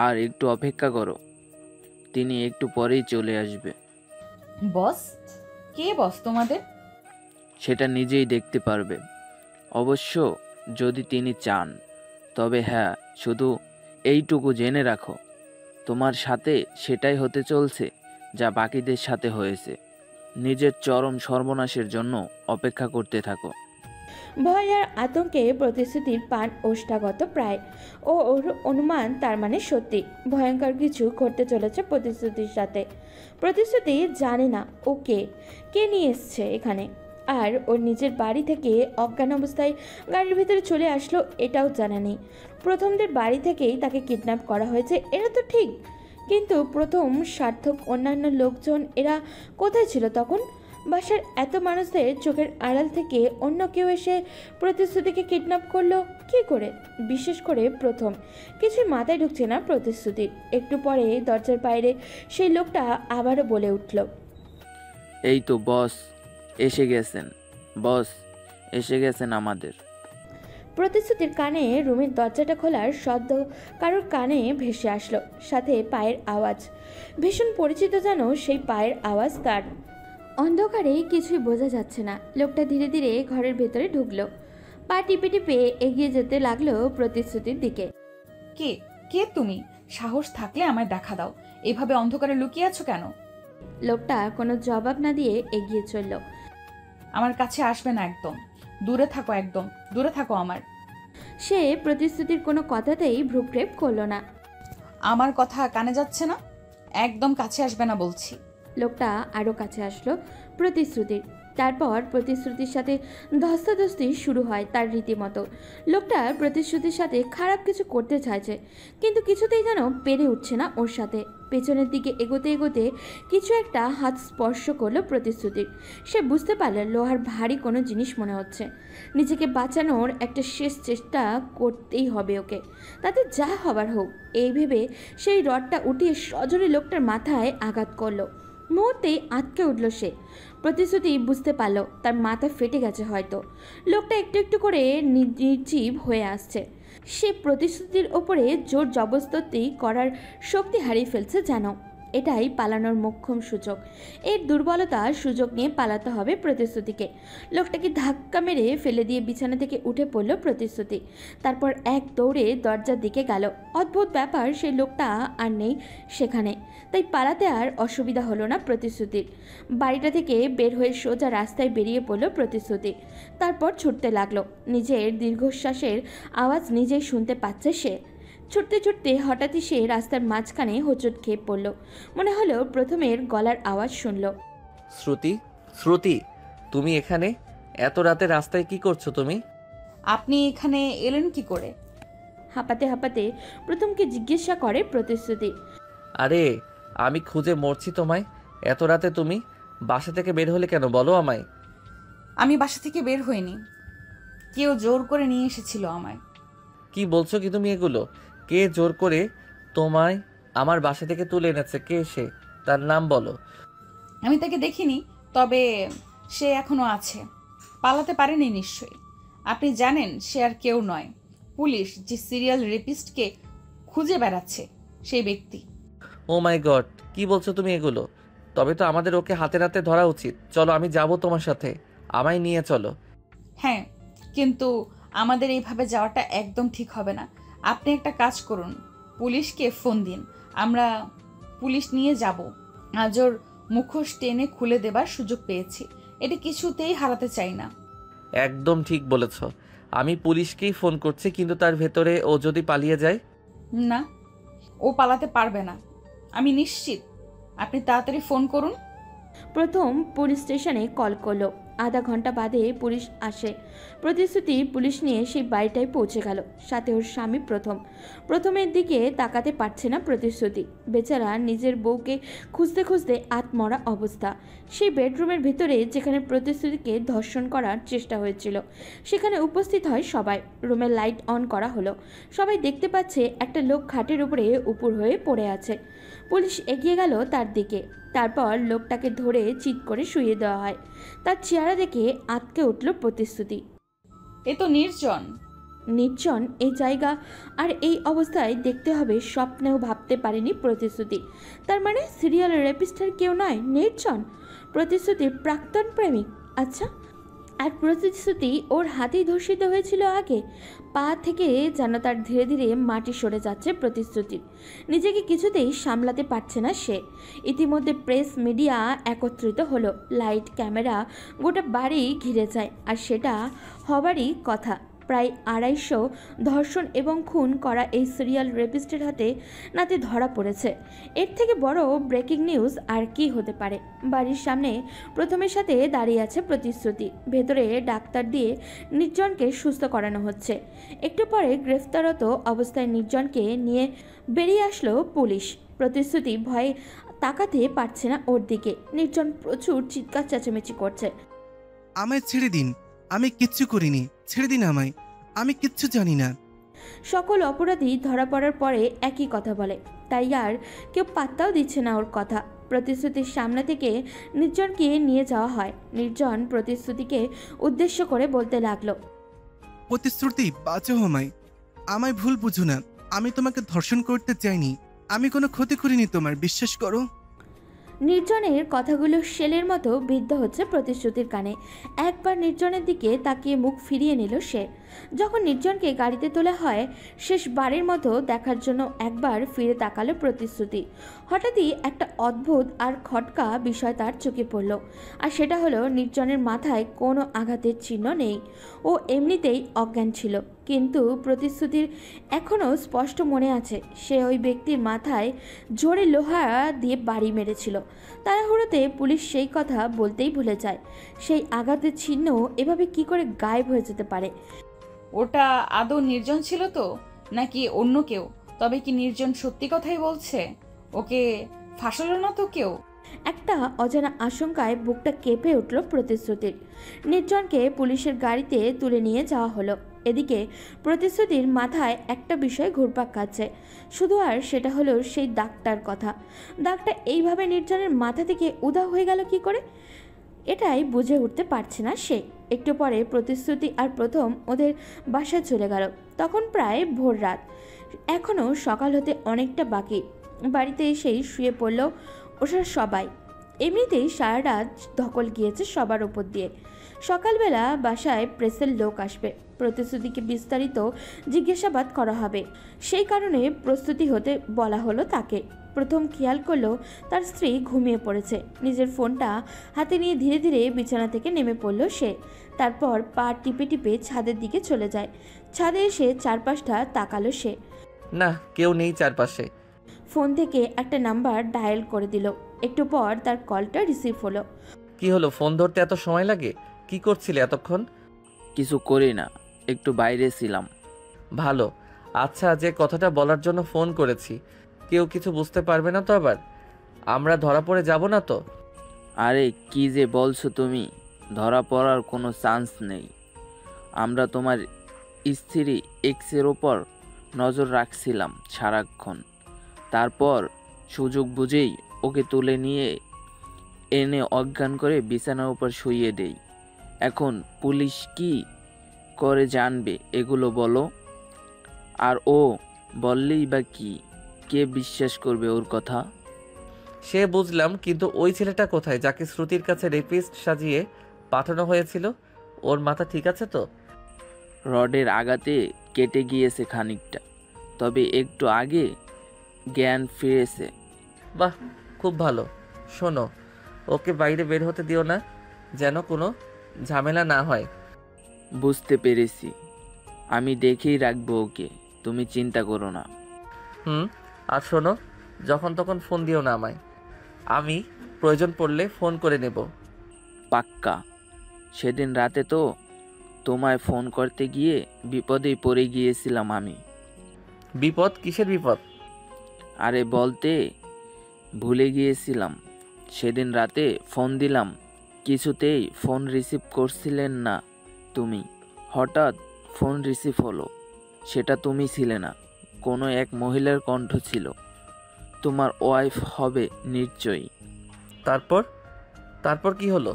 Speaker 7: আর একটু অপেক্ষা করো, তিনি একটু পরেই চলে আসবে।
Speaker 3: বস? কে বস তোমাদের?
Speaker 7: সেটা নিজেই দেখতে পারবে। অবশ্য যদি তিনি চান। তবে হ্যাঁ, শুধু এইটুকু জেনে রাখো, তোমার সাথে সেটাই হতে চলছে যা বাকিদের সাথে হয়েছে। নিজের চরম সর্বনাশের জন্য অপেক্ষা করতে থাকো।
Speaker 2: ভয় আর আতঙ্কে প্রতিশ্রুতির পান ওষ্ঠাগত প্রায়। ওর অনুমান তার মানে সত্যি ভয়ঙ্কর কিছু ঘটতে চলেছে প্রতিশ্রুতির সাথে। প্রতিশ্রুতি জানে না ও কে নিয়ে এসছে এখানে। আর ওর নিজের বাড়ি থেকে অজ্ঞান অবস্থায় গাড়ির ভিতরে চলে আসলো এটাও জানা নেই। প্রথমদের বাড়ি থেকেই তাকে কিডন্যাপ করা হয়েছে এটা তো ঠিক, কিন্তু প্রথম সার্থক অন্যান্য লোকজন এরা কোথায় ছিল তখন? বাসার এত মানুষদের চোখের আড়াল থেকে অন্য কেউ এসে প্রতিশ্রুতিকে কিডন্যাপ করলো কি করে? বিশেষ করে প্রথম কিছুই মাথায় ঢুকছে না প্রতিশ্রুতির। একটু পরে দরজার বাইরে সেই লোকটা আবারও বলে উঠল,
Speaker 7: এই তো বস এসে গেছেন, বস এসে গেছেন আমাদের।
Speaker 2: প্রতিশ্রুতির কানে রুমের দরজাটা খোলার শব্দ কারোর কানে ভেসে আসলো, সাথে পায়ের আওয়াজ। ভীষণ পরিচিত যেন সেই পায়ের আওয়াজ তার। অন্ধকারে কিছুই বোঝা যাচ্ছে না। লোকটা ধীরে ধীরে ঘরের ভেতরে ঢুকলো, পা টিপে টিপে এগিয়ে যেতে লাগলো প্রতিশ্রুতির দিকে।
Speaker 3: কে কে তুমি? সাহস থাকলে আমায় দেখা দাও। এভাবে অন্ধকারে লুকিয়ে আছো কেন?
Speaker 2: লোকটা কোনো জবাব না দিয়ে এগিয়ে চলল।
Speaker 3: আমার কাছে আসবে না একদম। দূরে থাকো, একদম দূরে থাকো আমার।
Speaker 2: সে প্রতিশ্রুতির কোনো কথাতেই ভ্রুক্ষেপ করলো না।
Speaker 3: আমার কথা কানে যাচ্ছে না? একদম কাছে আসবে না বলছি।
Speaker 2: লোকটা আরও কাছে আসলো প্রতিশ্রুতির। তারপর প্রতিশ্রুতির সাথে ধস্তাধস্তি শুরু হয় তার রীতিমতো। লোকটা প্রতিশ্রুতির সাথে খারাপ কিছু করতে চাইছে, কিন্তু কিছুতেই যেন পেরে উঠছে না ওর সাথে। পেছনের দিকে এগোতে এগোতে কিছু একটা হাত স্পর্শ করলো প্রতিশ্রুতির। সে বুঝতে পারল লোহার ভারী কোনো জিনিস মনে হচ্ছে। নিজেকে বাঁচানোর একটা শেষ চেষ্টা করতেই হবে ওকে, তাতে যা হবার হোক। এই ভেবে সেই রডটা উঠিয়ে সজোরে লোকটার মাথায় আঘাত করলো। মুহূর্তেই আটকে উঠল সে। প্রতিশ্রুতি বুঝতে পারল তার মাথা ফেটে গেছে হয়তো। লোকটা একটু একটু করে নির্জীব হয়ে আসছে। সে প্রতিশ্রুতির ওপরে জোর জবরদস্তি করার শক্তি হারিয়ে ফেলছে যেন। এটাই পালানোর মোক্ষম সুযোগ। এর দুর্বলতার সুযোগ নিয়ে পালাতে হবে প্রতিশ্রুতিকে। লোকটাকে ধাক্কা মেরে ফেলে দিয়ে বিছানা থেকে উঠে পড়ল প্রতিশ্রুতি। তারপর এক দৌড়ে দরজার দিকে গেল। অদ্ভুত ব্যাপার, সেই লোকটা আর নেই সেখানে, তাই পালাতে আর অসুবিধা হলো না প্রতিশ্রুতির। বাড়িটা থেকে বের হয়ে সোজা রাস্তায় বেরিয়ে পড়ল প্রতিশ্রুতি। তারপর ছুটতে লাগলো। নিজের দীর্ঘশ্বাসের আওয়াজ নিজেই শুনতে পাচ্ছে সে। ছুটতে ছুটতে হঠাৎই সে রাস্তার মাঝখানে হোঁচট খেয়ে পড়ল। মনে হলো প্রথমের গলার আওয়াজ শুনল।
Speaker 1: শ্রুতি, শ্রুতি, তুমি এখানে? এত রাতে রাস্তায় কি করছো তুমি?
Speaker 3: আপনি এখানে এলেন কি করে?
Speaker 2: হাঁপাতে হাঁপাতে প্রথমকে জিজ্ঞাসা করে প্রতিশ্রুতি।
Speaker 1: আরে আমি খুঁজে মরছি তোমায়। এত রাতে তুমি বাসা থেকে বের হলে কেন বলো আমায়?
Speaker 3: আমি বাসা থেকে বের হইনি, কেউ জোর করে নিয়ে এসেছিল আমায়।
Speaker 1: কি বলছো কি তুমি এগুলো? কে জোর করে তোমায় আমার বাসা থেকে তুলে এনেছে? কে সে? তার নাম বলো।
Speaker 3: আমি তাকে দেখিনি, তবে সে এখনো আছে, পালাতে পারেনি নিশ্চয়ই। আপনি জানেন সে আর কেউ নয়, পুলিশ যে সিরিয়াল রেপিস্টকে খুঁজে বেড়াচ্ছে সেই ব্যক্তি।
Speaker 1: ও মাই গড, কি বলছো তুমি এগুলো? তবে তো আমাদের ওকে হাতে নাতে ধরা উচিত। চলো, আমি যাব তোমার সাথে, আমায় নিয়ে চলো।
Speaker 3: হ্যাঁ, কিন্তু আমাদের এইভাবে যাওয়াটা একদম ঠিক হবে না। আপনি একটা কাজ করুন, পুলিশকে ফোন দিন, আমরা পুলিশ নিয়ে যাব। আজ ওর মুখোশ টেনে খুলে দেবার সুযোগ পেয়েছি, এটা কিছুতেই হারাতে চাই না।
Speaker 1: একদম ঠিক বলেছ। আমি পুলিশকেই ফোন করছি, কিন্তু তার ভেতরে ও যদি পালিয়ে যায়?
Speaker 3: না, ও পালাতে পারবে না, আমি নিশ্চিত। আপনি তাড়াতাড়ি ফোন করুন।
Speaker 2: প্রথম পুলিশ স্টেশনে কল করলো। আধা ঘন্টা বাদে পুলিশ আসে। প্রতিশ্রুতি পুলিশ নিয়ে সেই বাড়িটায় পৌঁছে গেল, সাথে ওর স্বামী প্রথমের দিকে তাকাতে পারছে না প্রতিশ্রুতি। বেচারা নিজের বউকে খুঁজতে খুঁজতে আত্মরা অবস্থা। সেই বেডরুমের ভিতরে যেখানে প্রতিশ্রুতিকে ধর্ষণ করার চেষ্টা হয়েছিল সেখানে উপস্থিত হয় সবাই। রুমের লাইট অন করা হলো। সবাই দেখতে পাচ্ছে একটা লোক খাটের উপরে উপুর হয়ে পড়ে আছে। পুলিশ এগিয়ে গেল তার দিকে। তারপর লোকটাকে ধরে চিৎ করে শুইয়ে দেওয়া হয়। তার চেহারা দেখে আঁতকে উঠল প্রতিশ্রুতি।
Speaker 3: এ তো নির্জন।
Speaker 2: নির্জন এই জায়গা আর এই অবস্থায় দেখতে হবে স্বপ্নেও ভাবতে পারেনি প্রতিশ্রুতি। তার মানে সিরিয়াল রেপিস্টার কেউ নয়, নির্জন প্রতিশ্রুতির প্রাক্তন প্রেমিক। আচ্ছা, আর প্রতিশ্রুতি ওর হাতেই ধর্ষিত হয়েছিল আগে। পা থেকে যেন তার ধীরে ধীরে মাটি সরে যাচ্ছে প্রতিশ্রুতির। নিজেকে কিছুতেই সামলাতে পারছে না সে। ইতিমধ্যে প্রেস মিডিয়া একত্রিত হলো, লাইট ক্যামেরা গোটা বাড়ি ঘিরে যায়। আর সেটা হবারই কথা। প্রায় 250 ধর্ষণ এবং খুন করা এই সিরিয়াল রেপিস্টের হাতে নাতে ধরা পড়েছে। এর থেকে বড় ব্রেকিং নিউজ আর কি হতে পারে। বাড়ির সামনে প্রথমের সাথে দাঁড়িয়ে আছে প্রতিশ্রুতি। ভেতরে ডাক্তার দিয়ে নির্জনকে সুস্থ করানো হচ্ছে। একটু পরে গ্রেফতারত অবস্থায় নির্জনকে নিয়ে বেরিয়ে আসলো পুলিশ। প্রতিশ্রুতি ভয়ে তাকাতে পারছে না ওর দিকে। নির্জন প্রচুর চিৎকার চেঁচামেচি করছে।
Speaker 5: আমায় ছেড়ে দিন, আমি কিচ্ছু করিনি, ছেড়ে দিন আমায়, আমি কিচ্ছু জানি না।
Speaker 2: সকল অপরাধী ধরা পড়ার পরে একই কথা বলে, তাই আর কেউ পাত্তাও দিচ্ছে না ওর কথা। প্রতিশ্রুতির সামনে থেকে নির্জনকে নিয়ে যাওয়া হয়। নির্জন প্রতিশ্রুতিকে উদ্দেশ্য করে বলতে লাগলো,
Speaker 5: প্রতিশ্রুতি, বাঁচাও আমায়, আমায় ভুল বুঝো না, আমি তোমাকে ধর্ষণ করতে চাইনি, আমি কোনো ক্ষতি করিনি তোমার, বিশ্বাস করো।
Speaker 2: নির্জনের কথাগুলো শেলের মতো বিদ্ধ হচ্ছে প্রতিশ্রুতির কানে। একবার নির্জনের দিকে তাকিয়ে মুখ ফিরিয়ে নিল সে। যখন নির্জনকে গাড়িতে তোলা হয়, শেষবারের মতো দেখার জন্য একবার ফিরে তাকালো প্রতিশ্রুতি। হঠাৎই একটা অদ্ভুত আর খটকা বিষয় তার চোখে পড়ল। আর সেটা হলো নির্জনের মাথায় কোনো আঘাতের চিহ্ন নেই। ও এমনিতেই অজ্ঞান ছিল। কিন্তু প্রতিশ্রুতির এখনও স্পষ্ট মনে আছে সে ওই ব্যক্তির মাথায় জোরে লোহা দিয়ে বাড়ি মেরেছিল। তাড়াহুড়োতে পুলিশ সেই কথা বলতেই ভুলে যায়। সেই আঘাতের চিহ্ন এভাবে কি করে গায়েব হয়ে যেতে পারে?
Speaker 3: ওটা আদৌ নির্জন ছিল তো, নাকি অন্য কেউ? তবে কি নির্জন সত্যি কথাই বলছে? ওকে ফাঁসালো না তো কেউ?
Speaker 2: একটা অজানা আশঙ্কায় বুকটা কেঁপে উঠল প্রতিশ্রুতির। নির্জনকে পুলিশের গাড়িতে তুলে নিয়ে যাওয়া হলো। এদিকে প্রতিশ্রুতির মাথায় একটা বিষয় ঘুরপাক খাচ্ছে, শুধু আর সেটা হলো সেই দাগটার কথা। দাগটা এইভাবে নির্জনের মাথা থেকে উধাও হয়ে গেল কি করে, এটাই বুঝে উঠতে পারছে না সে। একটু পরে প্রতিশ্রুতি আর প্রথম ওদের বাসায় চলে গেল। তখন প্রায় ভোর রাত, এখনও সকাল হতে অনেকটা বাকি। বাড়িতে এসেই শুয়ে পড়ল ওরা সবাই। এমনিতেই সারা রাত ধকল গিয়েছে সবার ওপর দিয়ে। সকালবেলা বাসায় প্রেসের লোক আসবে, প্রতিশ্রুতিকে বিস্তারিত জিজ্ঞাসাবাদ করা হবে। সেই কারণে প্রস্তুতি হতে বলা হলো তাকে। প্রথম খেয়াল করলো তার স্ত্রী ঘুমিয়ে পড়েছে। নিজের ফোনটা হাতে নিয়ে ধীরে ধীরে বিছানা থেকে নেমে পড়ল সে। তারপর পা টিপে টিপে ছাদের দিকে চলে যায়। ছাদে এসে চারপাশটা তাকালো সে।
Speaker 1: না, কেউ নেই চারপাশে।
Speaker 2: ফোন থেকে একটা নাম্বার ডায়াল করে দিল। একটু পর তার কলটা রিসিভ হলো।
Speaker 1: কি হলো, ফোন ধরতে এত সময় লাগে? কি করছিলে এতক্ষণ?
Speaker 7: কিছু করি না, একটু বাইরে ছিলাম।
Speaker 1: ভালো। আচ্ছা, যে কথাটা বলার জন্য ফোন করেছি, কেউ কিছু বুঝতে পারবে না তো আবার? আমরা ধরা পড়ে যাব না তো?
Speaker 7: আরে কি যে বলছো তুমি? ধরা পড়ার কোনো চান্স নেই। আমরা তোমার স্ত্রী এক্সের ওপর নজর রাখছিলাম সারাক্ষণ। তারপর সুযোগ বুঝেই ওকে তুলে নিয়ে এনে অজ্ঞান করে বিছানার উপর শুইয়ে দেই। এখন পুলিশ কি করে জানবে এগুলো বলো? আর ও বললেই বা কি, কে বিশ্বাস করবে ওর কথা?
Speaker 1: সে বুঝলাম, কিন্তু ওই ছেলেটা কোথায় যাকে শ্রুতির কাছে রেপিস্ট সাজিয়ে পাঠানো হয়েছিল? ওর মাথা ঠিক আছে তো?
Speaker 7: রডের আঘাতে কেটে গিয়েছে খানিকটা, তবে একটু আগে জ্ঞান ফিরেছে।
Speaker 1: বাহ, খুব ভালো। শোনো, ওকে বাইরে বের হতে দিও না, যেন কোনো ঝামেলা না হয়।
Speaker 7: বুঝতে পেরেছি, আমি দেখেই রাখবো ওকে, তুমি চিন্তা করো না।
Speaker 1: আর শোনো, যখন তখন ফোন দিও না আমায়। আমি প্রয়োজন পড়লে ফোন করে নেব।
Speaker 7: পাক্কা। সেদিন রাতে তো তোমায় ফোন করতে গিয়ে বিপদেই পড়ে গিয়েছিলাম আমি।
Speaker 1: বিপদ? কিসের বিপদ?
Speaker 7: আরে বলতে ভুলে গিয়েছিলাম। সেদিন রাতে ফোন দিলাম, কিছুতেই ফোন রিসিভ করছিলেন না তুমি। হঠাৎ ফোন রিসিভ হলো, সেটা তুমি ছিলে না, কোনো এক মহিলার কণ্ঠ ছিল। তোমার ওয়াইফ হবে নিশ্চয়ই।
Speaker 1: তারপর কি হলো?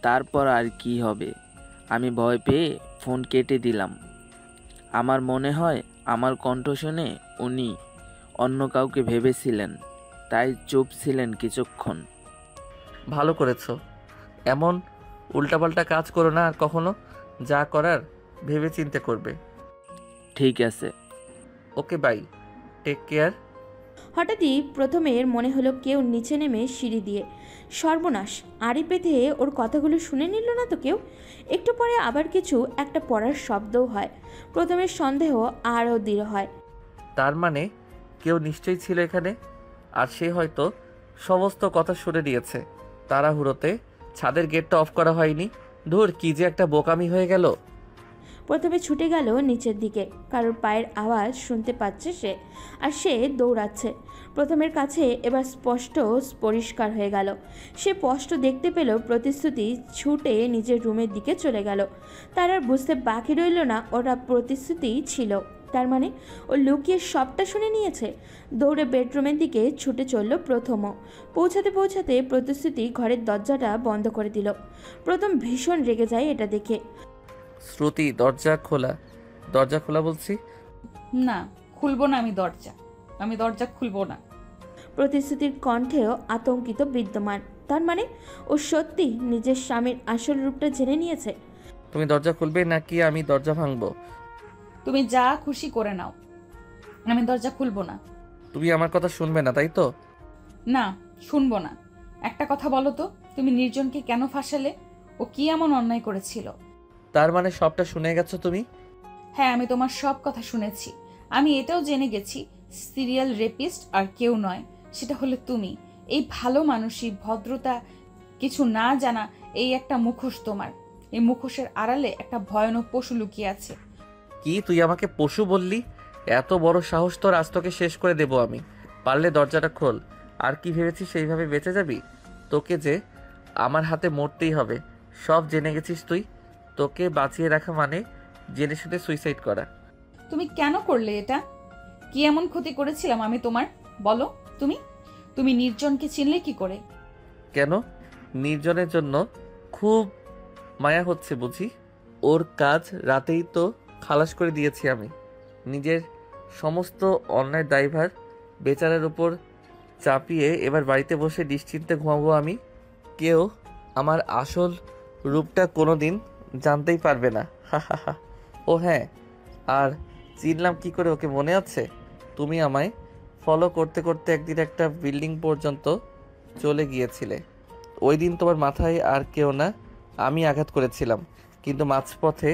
Speaker 7: তারপর আর কি হবে, আমি ভয় পেয়ে ফোন কেটে দিলাম। আমার মনে হয় আমার কণ্ঠ শুনে উনি অন্য কাউকে ভেবেছিলেন, তাই চুপ ছিলেন কিছুক্ষণ।
Speaker 1: ভালো করেছো। এমন উল্টাপাল্টা কাজ করো না আর কখনো। যা করার ভেবে চিন্তে করবে।
Speaker 7: ঠিক আছে।
Speaker 1: ওকে, বাই, টেক কেয়ার।
Speaker 2: হঠাৎই প্রথমের মনে হলো কেউ নিচে নেমে সিঁড়ি দিয়ে। সর্বনাশ, আড়ি পেতে ওর কথাগুলো শুনে নিল না তো কেউ? একটু পরে আবার কিছু একটা পড়ার শব্দও হয়। প্রথমের সন্দেহ আরও দৃঢ় হয়।
Speaker 1: তার মানে কেউ নিশ্চয়ই ছিল এখানে, আর সে হয়তো সমস্ত কথা শুনে নিয়েছে। তাড়াহুড়োতে ছাদের গেটটা অফ করা হয়নি। ধুর, কি যে একটা বোকামি হয়ে গেল।
Speaker 2: প্রথমে ছুটে গেল নিচের দিকে, কারোর পায়ের আওয়াজ শুনতে পাচ্ছে সে, আর সে দৌড়াচ্ছে। প্রথমের কাছে এবার স্পষ্ট পরিষ্কার হয়ে গেল। সে স্পষ্ট দেখতে পেল প্রতিশ্রুতি ছুটে নিজের রুমের দিকে চলে গেল। তার আর বুঝতে বাকি রইল না ওটা প্রতিশ্রুতিই ছিল। তার মানে ও লুকিয়ে সবটা শুনে নিয়েছে। দৌড়ে বেডরুমের দিকে ছুটে চলল প্রথমও। পৌঁছাতে পৌঁছাতে প্রতিশ্রুতি ঘরের দরজাটা বন্ধ করে দিল। প্রথম ভীষণ রেগে যায় এটা দেখে।
Speaker 1: শ্রুতি, দরজা খোলা, দরজা খোলা বলছি।
Speaker 3: না, খুলবো না। আমি দরজা খুলবো না।
Speaker 2: প্রতিশ্রুতির কণ্ঠেও আতঙ্কিত বিদ্যমান। তার মানে ও সত্যি নিজের স্বামীর আসল রূপটা জেনে নিয়েছে।
Speaker 1: তুমি দরজা খুলবে নাকি আমি দরজা ভাঙবো?
Speaker 3: তুমি যা খুশি করে নাও, আমি দরজা খুলবো না।
Speaker 1: তুমি আমার কথা শুনবে না, তাই তো?
Speaker 3: না, শুনবো না। একটা কথা বলো তো, তুমি নির্জনকে কেন ফাঁসালে? ও কি এমন অন্যায় করেছিল?
Speaker 1: তার মানে সবটা শুনে গেছো তুমি?
Speaker 3: হ্যাঁ, আমি তোমার সব কথা শুনেছি। আমি এটাও জেনে গেছি সিরিয়াল রেপিস্ট আর কেউ নয়, সেটা হলো তুমি। এই ভালো মানুষই, ভদ্রতা, কিছু না জানা, এই একটা মুখোশ তোমার। এই মুখোশের আড়ালে একটা ভয়ানক পশু লুকিয়ে আছে।
Speaker 1: কি, তুই আমাকে পশু বললি? এত বড় সাহস তোর! আজ তোকে শেষ করে দেবো আমি। পারলে দরজাটা খোল। আর কি ভেবেছিস সেইভাবে বেঁচে যাবি? তোকে যে আমার হাতে মরতেই হবে, সব জেনে গেছিস তুই। তোকে বাঁচিয়ে রাখা মানে জেনে শুনে সুইসাইড করা।
Speaker 3: তুমি কেন করলে এটা? কি এমন ক্ষতি করেছিলাম আমি তোমার? বলো। তুমি নির্জনকে চিনলে কি করে?
Speaker 1: কেন? নির্জনের জন্য খুব মায়া হচ্ছে বুঝি? ওর কাজ রাতেই তো খালাস করে দিয়েছি আমি। নিজের সমস্ত অন্যায় দায়ভার বেচারার উপর চাপিয়ে এবার বাড়িতে বসে নিশ্চিন্তে ঘুমাবো আমি। কেউ আমার আসল রূপটা কোনোদিন জানতেই পারবে না। হা হা হা। ও হ্যাঁ, আর চিনলাম কি করে ওকে মনে আছে? তুমি আমায় ফলো করতে করতে একদিন একটা বিল্ডিং পর্যন্ত চলে গিয়েছিলে। ওই দিন তোমার মাথায় আর কেউ না, আমি আঘাত করেছিলাম, কিন্তু মাঝপথে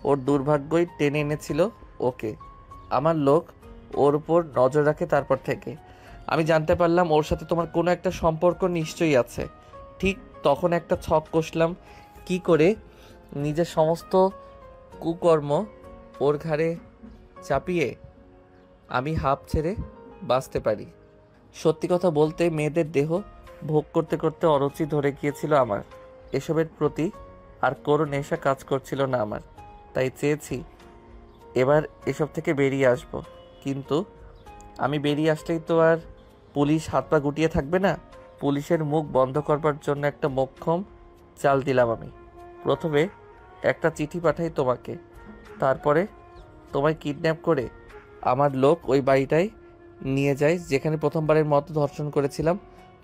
Speaker 1: ওর দুর্ভাগ্যই টেনে এনেছিল ওকে। আমার লোক ওর উপর নজর রাখে। তারপর থেকে আমি জানতে পারলাম ওর সাথে তোমার কোনো একটা সম্পর্ক নিশ্চয়ই আছে। ঠিক তখন একটা ছক কষলাম কি করে নিজের সমস্ত কুকর্ম ওর ঘাড়ে চাপিয়ে আমি হাঁপ ছেড়ে বাঁচতে পারি। সত্যি কথা বলতে মেয়েদের দেহ ভোগ করতে করতে অরুচি ধরে গিয়েছিল আমার। এসবের প্রতি আর কোনো নেশা কাজ করছিল না আমার, তাই চেয়েছি এবার এসব থেকে বেরিয়ে আসব। কিন্তু আমি বেরিয়ে আসলেই তো আর পুলিশ হাত পা গুটিয়ে থাকবে না। পুলিশের মুখ বন্ধ করবার জন্য একটা মোক্ষম চাল দিলাম আমি। প্রথমে একটা চিঠি পাঠাই তোমাকে, তারপরে তোমায় কিডন্যাপ করে আমার লোক ওই বাড়িটায় নিয়ে যায় যেখানে প্রথমবারের মতো ধর্ষণ করেছিলাম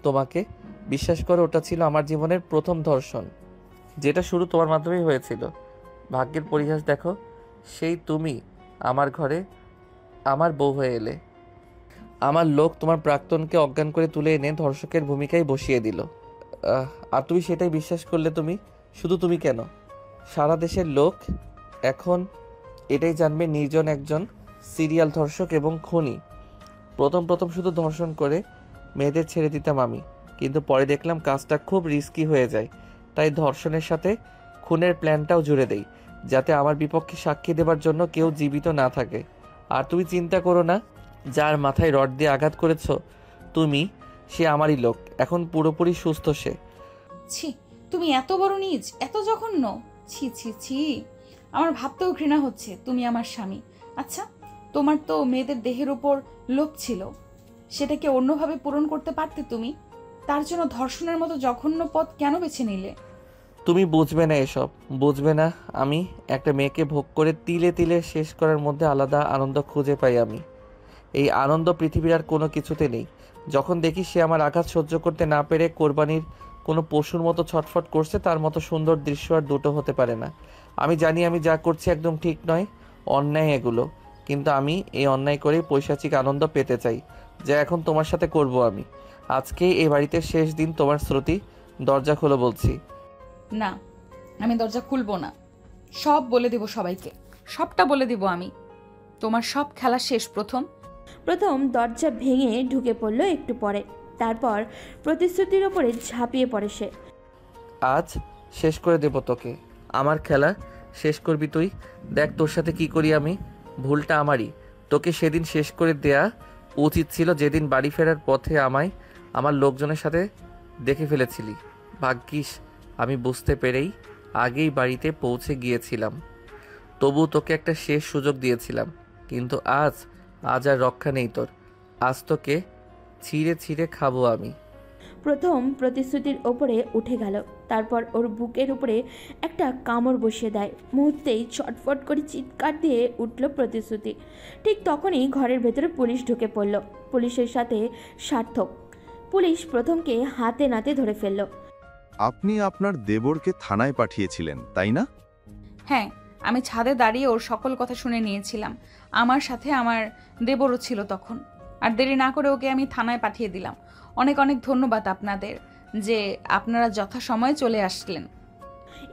Speaker 1: তোমাকে। বিশ্বাস করো, ওটা ছিল আমার জীবনের প্রথম ধর্ষণ, যেটা শুরু তোমার মাধ্যমেই হয়েছিল। ভাগ্যের পরিহাস দেখো, সেই তুমি আমার ঘরে আমার বউ হয়ে এলে। আমার লোক তোমার প্রাক্তনকে অজ্ঞান করে তুলে এনে ধর্ষকের ভূমিকায় বসিয়ে দিল। আর তুমি সেটাই বিশ্বাস করলে। তুমি, শুধু তুমি কেন, সারা দেশের লোক এখন এটাই জানবে নির্জন একজন সিরিয়াল ধর্ষক এবং খুনি। প্রথম শুধু ধর্ষণ করে মেয়েদের ছেড়ে দিতাম আমি, কিন্তু পরে দেখলাম কাজটা খুব রিস্কি হয়ে যায়, তাই ধর্ষণের সাথে খুনের প্ল্যানটাও জুড়ে দেই, যাতে আমার বিপক্ষে সাক্ষী দেবার জন্য কেউ জীবিত না থাকে। আর তুমি চিন্তা করো না, যার মাথায় রড দিয়ে আঘাত করেছ তুমি, সে আমারই লোক, এখন পুরোপুরি সুস্থ সে।
Speaker 3: ছি, তুমি এত বড় নীচ, এত জঘন্য! ছি ছি ছি, আমার ভাবতেও ঘৃণা হচ্ছে তুমি আমার স্বামী। আচ্ছা, তোমার তো মেয়েদের দেহের উপর লোভ ছিল, সেটাকে অন্যভাবে পূরণ করতে পারতে তুমি। তার জন্য ধর্ষণের মতো জঘন্য পথ কেন বেছে নিলে?
Speaker 1: তুমি বুঝবে না এসব, বুঝবে না। আমি একটা মেয়েকে ভোগ করে তিলে তিলে শেষ করার মধ্যে আলাদা আনন্দ খুঁজে পাই আমি। এই আনন্দ পৃথিবীর আর কোনো কিছুতে নেই। যখন দেখি সে আমার আঘাত সহ্য করতে না পেরে কোরবানির কোনো পশুর মতো ছটফট করছে, তার মতো সুন্দর দৃশ্য আর দুটো হতে পারে না। আমি জানি আমি যা করছি একদম ঠিক নয়, অন্যায় এগুলো, কিন্তু আমি এই অন্যায় করেই পৈশাচিক আনন্দ পেতে চাই, যা এখন তোমার সাথে করব আমি। আজকে এই বাড়িতে শেষ দিন তোমার শ্রুতি, দরজা খোলো বলছি।
Speaker 3: না, আমি দরজা খুলবো না। সব বলে দেব সবাইকে, সবটা বলে দিব আমি। তোমার সব খেলা শেষ।
Speaker 2: প্রথম দরজা ভেঙে ঢুকে পড়ল একটু পরে, তারপর প্রতিশ্রুতির ওপরে ঝাঁপিয়ে পড়ে সে।
Speaker 1: আজ শেষ করে দেব তোকে, আমার খেলা শেষ করবি তুই। দেখ তোর সাথে কি করি আমি। ভুলটা আমারই, তোকে সেদিন শেষ করে দেয়া উচিত ছিল, যেদিন বাড়ি ফেরার পথে আমায় আমার লোকজনের সাথে দেখে ফেলেছিলি। ভাগ্যিস আমি বুঝতে পেরেই আগেই বাড়িতে পৌঁছে গিয়েছিলাম, তবু তোকে একটা শেষ সুযোগ দিয়েছিলাম। কিন্তু আজ আর রক্ষা নেই তোর। আজ তোকে ছিঁড়ে ছিঁড়ে খাবো আমি।
Speaker 2: প্রথম প্রতিশ্রুতির ওপরে উঠে গেল, তারপর ওর বুকের উপরে একটা কামড় বসিয়ে দেয়। মুহূর্তেই ছটফট করে চিৎকার দিয়ে উঠল প্রতিশ্রুতি। ঠিক তখনই ঘরের ভেতরে পুলিশ ঢুকে পড়ল। পুলিশের সাথে সার্থক। পুলিশ প্রথমকে হাতে নাতে ধরে ফেলল।
Speaker 8: আপনি আপনার দেবরকে থানায় পাঠিয়েছিলেন, তাই না?
Speaker 3: হ্যাঁ, আমি ছাদে দাঁড়িয়ে ওর সকল কথা শুনে নিয়েছিলাম। আমার সাথে আমার দেবরও ছিল তখন। আর দেরি না করে ওকে আমি থানায় পাঠিয়ে দিলাম। অনেক অনেক ধন্যবাদ আপনাদের, যে আপনারা যথাসময়ে চলে আসলেন।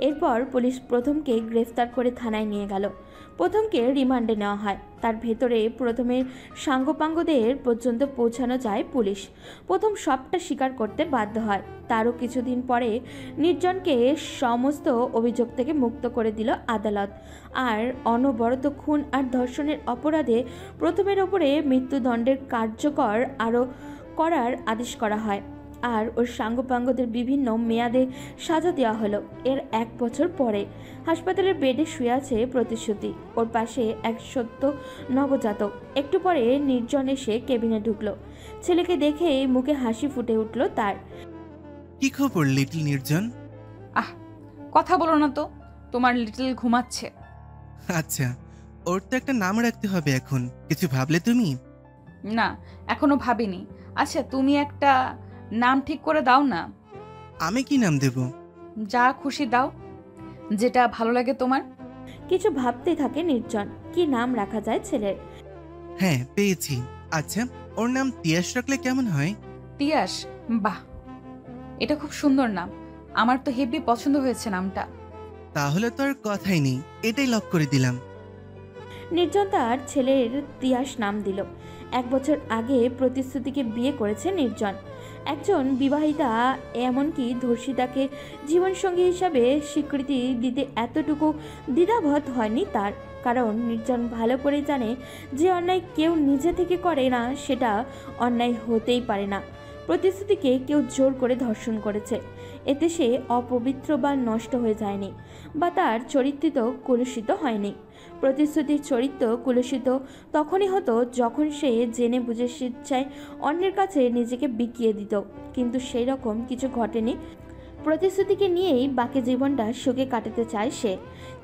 Speaker 2: এরপর পুলিশ প্রথমকে গ্রেফতার করে থানায় নিয়ে গেল। প্রথমকে রিমান্ডে নেওয়া হয়। তার ভেতরে প্রথমের সাঙ্গপাঙ্গদের পর্যন্ত পৌঁছানো যায় পুলিশ। প্রথম সবটা স্বীকার করতে বাধ্য হয়। তারও কিছুদিন পরে নির্জনকে সমস্ত অভিযোগ থেকে মুক্ত করে দিল আদালত। আর অনবরত খুন আর ধর্ষণের অপরাধে প্রথমের ওপরে মৃত্যুদণ্ডের কার্যকর আরও করার আদেশ করা হয়। আর ওর সাঙ্গপাঙ্গদের বিভিন্ন মেয়াদে সাজা দেওয়া হলো। এর 1 বছর পরে হাসপাতালের বেডে শুয়ে আছে প্রতিশ্রুতি। ওর পাশে এক সদ্য নবজাতক। একটু পরে নির্জন এসে কেবিনে ঢুকলো। ছেলেকে দেখেই মুখে হাসি ফুটে উঠল তার।
Speaker 5: কি খবর লিটল নির্জন?
Speaker 3: কথা বলো না তো, তোমার লিটল ঘুমাচ্ছে।
Speaker 5: আচ্ছা, ওর তো একটা নাম রাখতে হবে এখন। কিছু ভাবলে তুমি?
Speaker 3: না, এখনো ভাবিনি। আচ্ছা, তুমি একটা নাম ঠিক করে দাও না।
Speaker 5: আমি কি নাম দেব?
Speaker 3: যা খুশি দাও, যেটা ভালো লাগে তোমার।
Speaker 2: কিছু ভাবতে থাকে নির্জন, কি নাম রাখা যায় ছেলের।
Speaker 5: হ্যাঁ, পেয়েছি। আচ্ছা, ওর নাম তিয়াস রাখলে কেমন হয়?
Speaker 3: তিয়াস? বাহ, এটা খুব সুন্দর নাম। আমার তো হেব্বি পছন্দ হয়েছে নামটা।
Speaker 5: তাহলে তো আর কথাই নেই, এটাই লক করে দিলাম।
Speaker 2: নির্জন তার ছেলের তিয়াস নাম দিল। 1 বছর আগে প্রতিশ্রুতিকে বিয়ে করেছে নির্জন। একজন বিবাহিতা, এমনকি ধর্ষিতাকে জীবনসঙ্গী হিসাবে স্বীকৃতি দিতে এতটুকু দ্বিধাবোধ হয়নি তার। কারণ নির্জন ভালো করে জানে যে অন্যায় কেউ নিজে থেকে করে না, সেটা অন্যায় হতেই পারে না। প্রতিশ্রুতিকে কেউ জোর করে ধর্ষণ করেছে। এতে সে অপবিত্র বা নষ্ট হয়ে যায়নি, বা তার চরিত্রিত কলুষিত হয়নি। প্রতিশ্রুতির চরিত্র কলুষিত তখনই হতো যখন সে জেনে বুঝে স্বেচ্ছায় অন্যের কাছে নিজেকে বিকিয়ে দিত, কিন্তু সেই রকম কিছু ঘটেনি। প্রতিশ্রুতিকে নিয়েই বাকি জীবনটা সুখে কাটাতে চায় সে।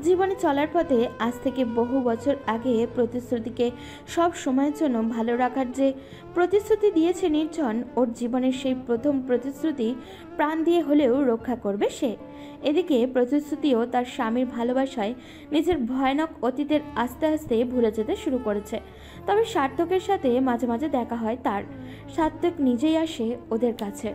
Speaker 2: জীবনে চলার পথে আজ থেকে বহু বছর আগে প্রতিশ্রুতিকে সব সময়ের জন্য ভালো রাখার যে প্রতিশ্রুতি দিয়েছে নির্জন, ওর জীবনের সেই প্রথম প্রতিশ্রুতি প্রাণ দিয়ে হলেও রক্ষা করবে সে। এদিকে প্রতিশ্রুতিও তার স্বামীর ভালোবাসায় নিজের ভয়ানক অতীতের আস্তে আস্তে ভুলে যেতে শুরু করেছে। তবে সার্থকের সাথে মাঝে মাঝে দেখা হয় তার। সার্থক নিজেই আসে ওদের কাছে।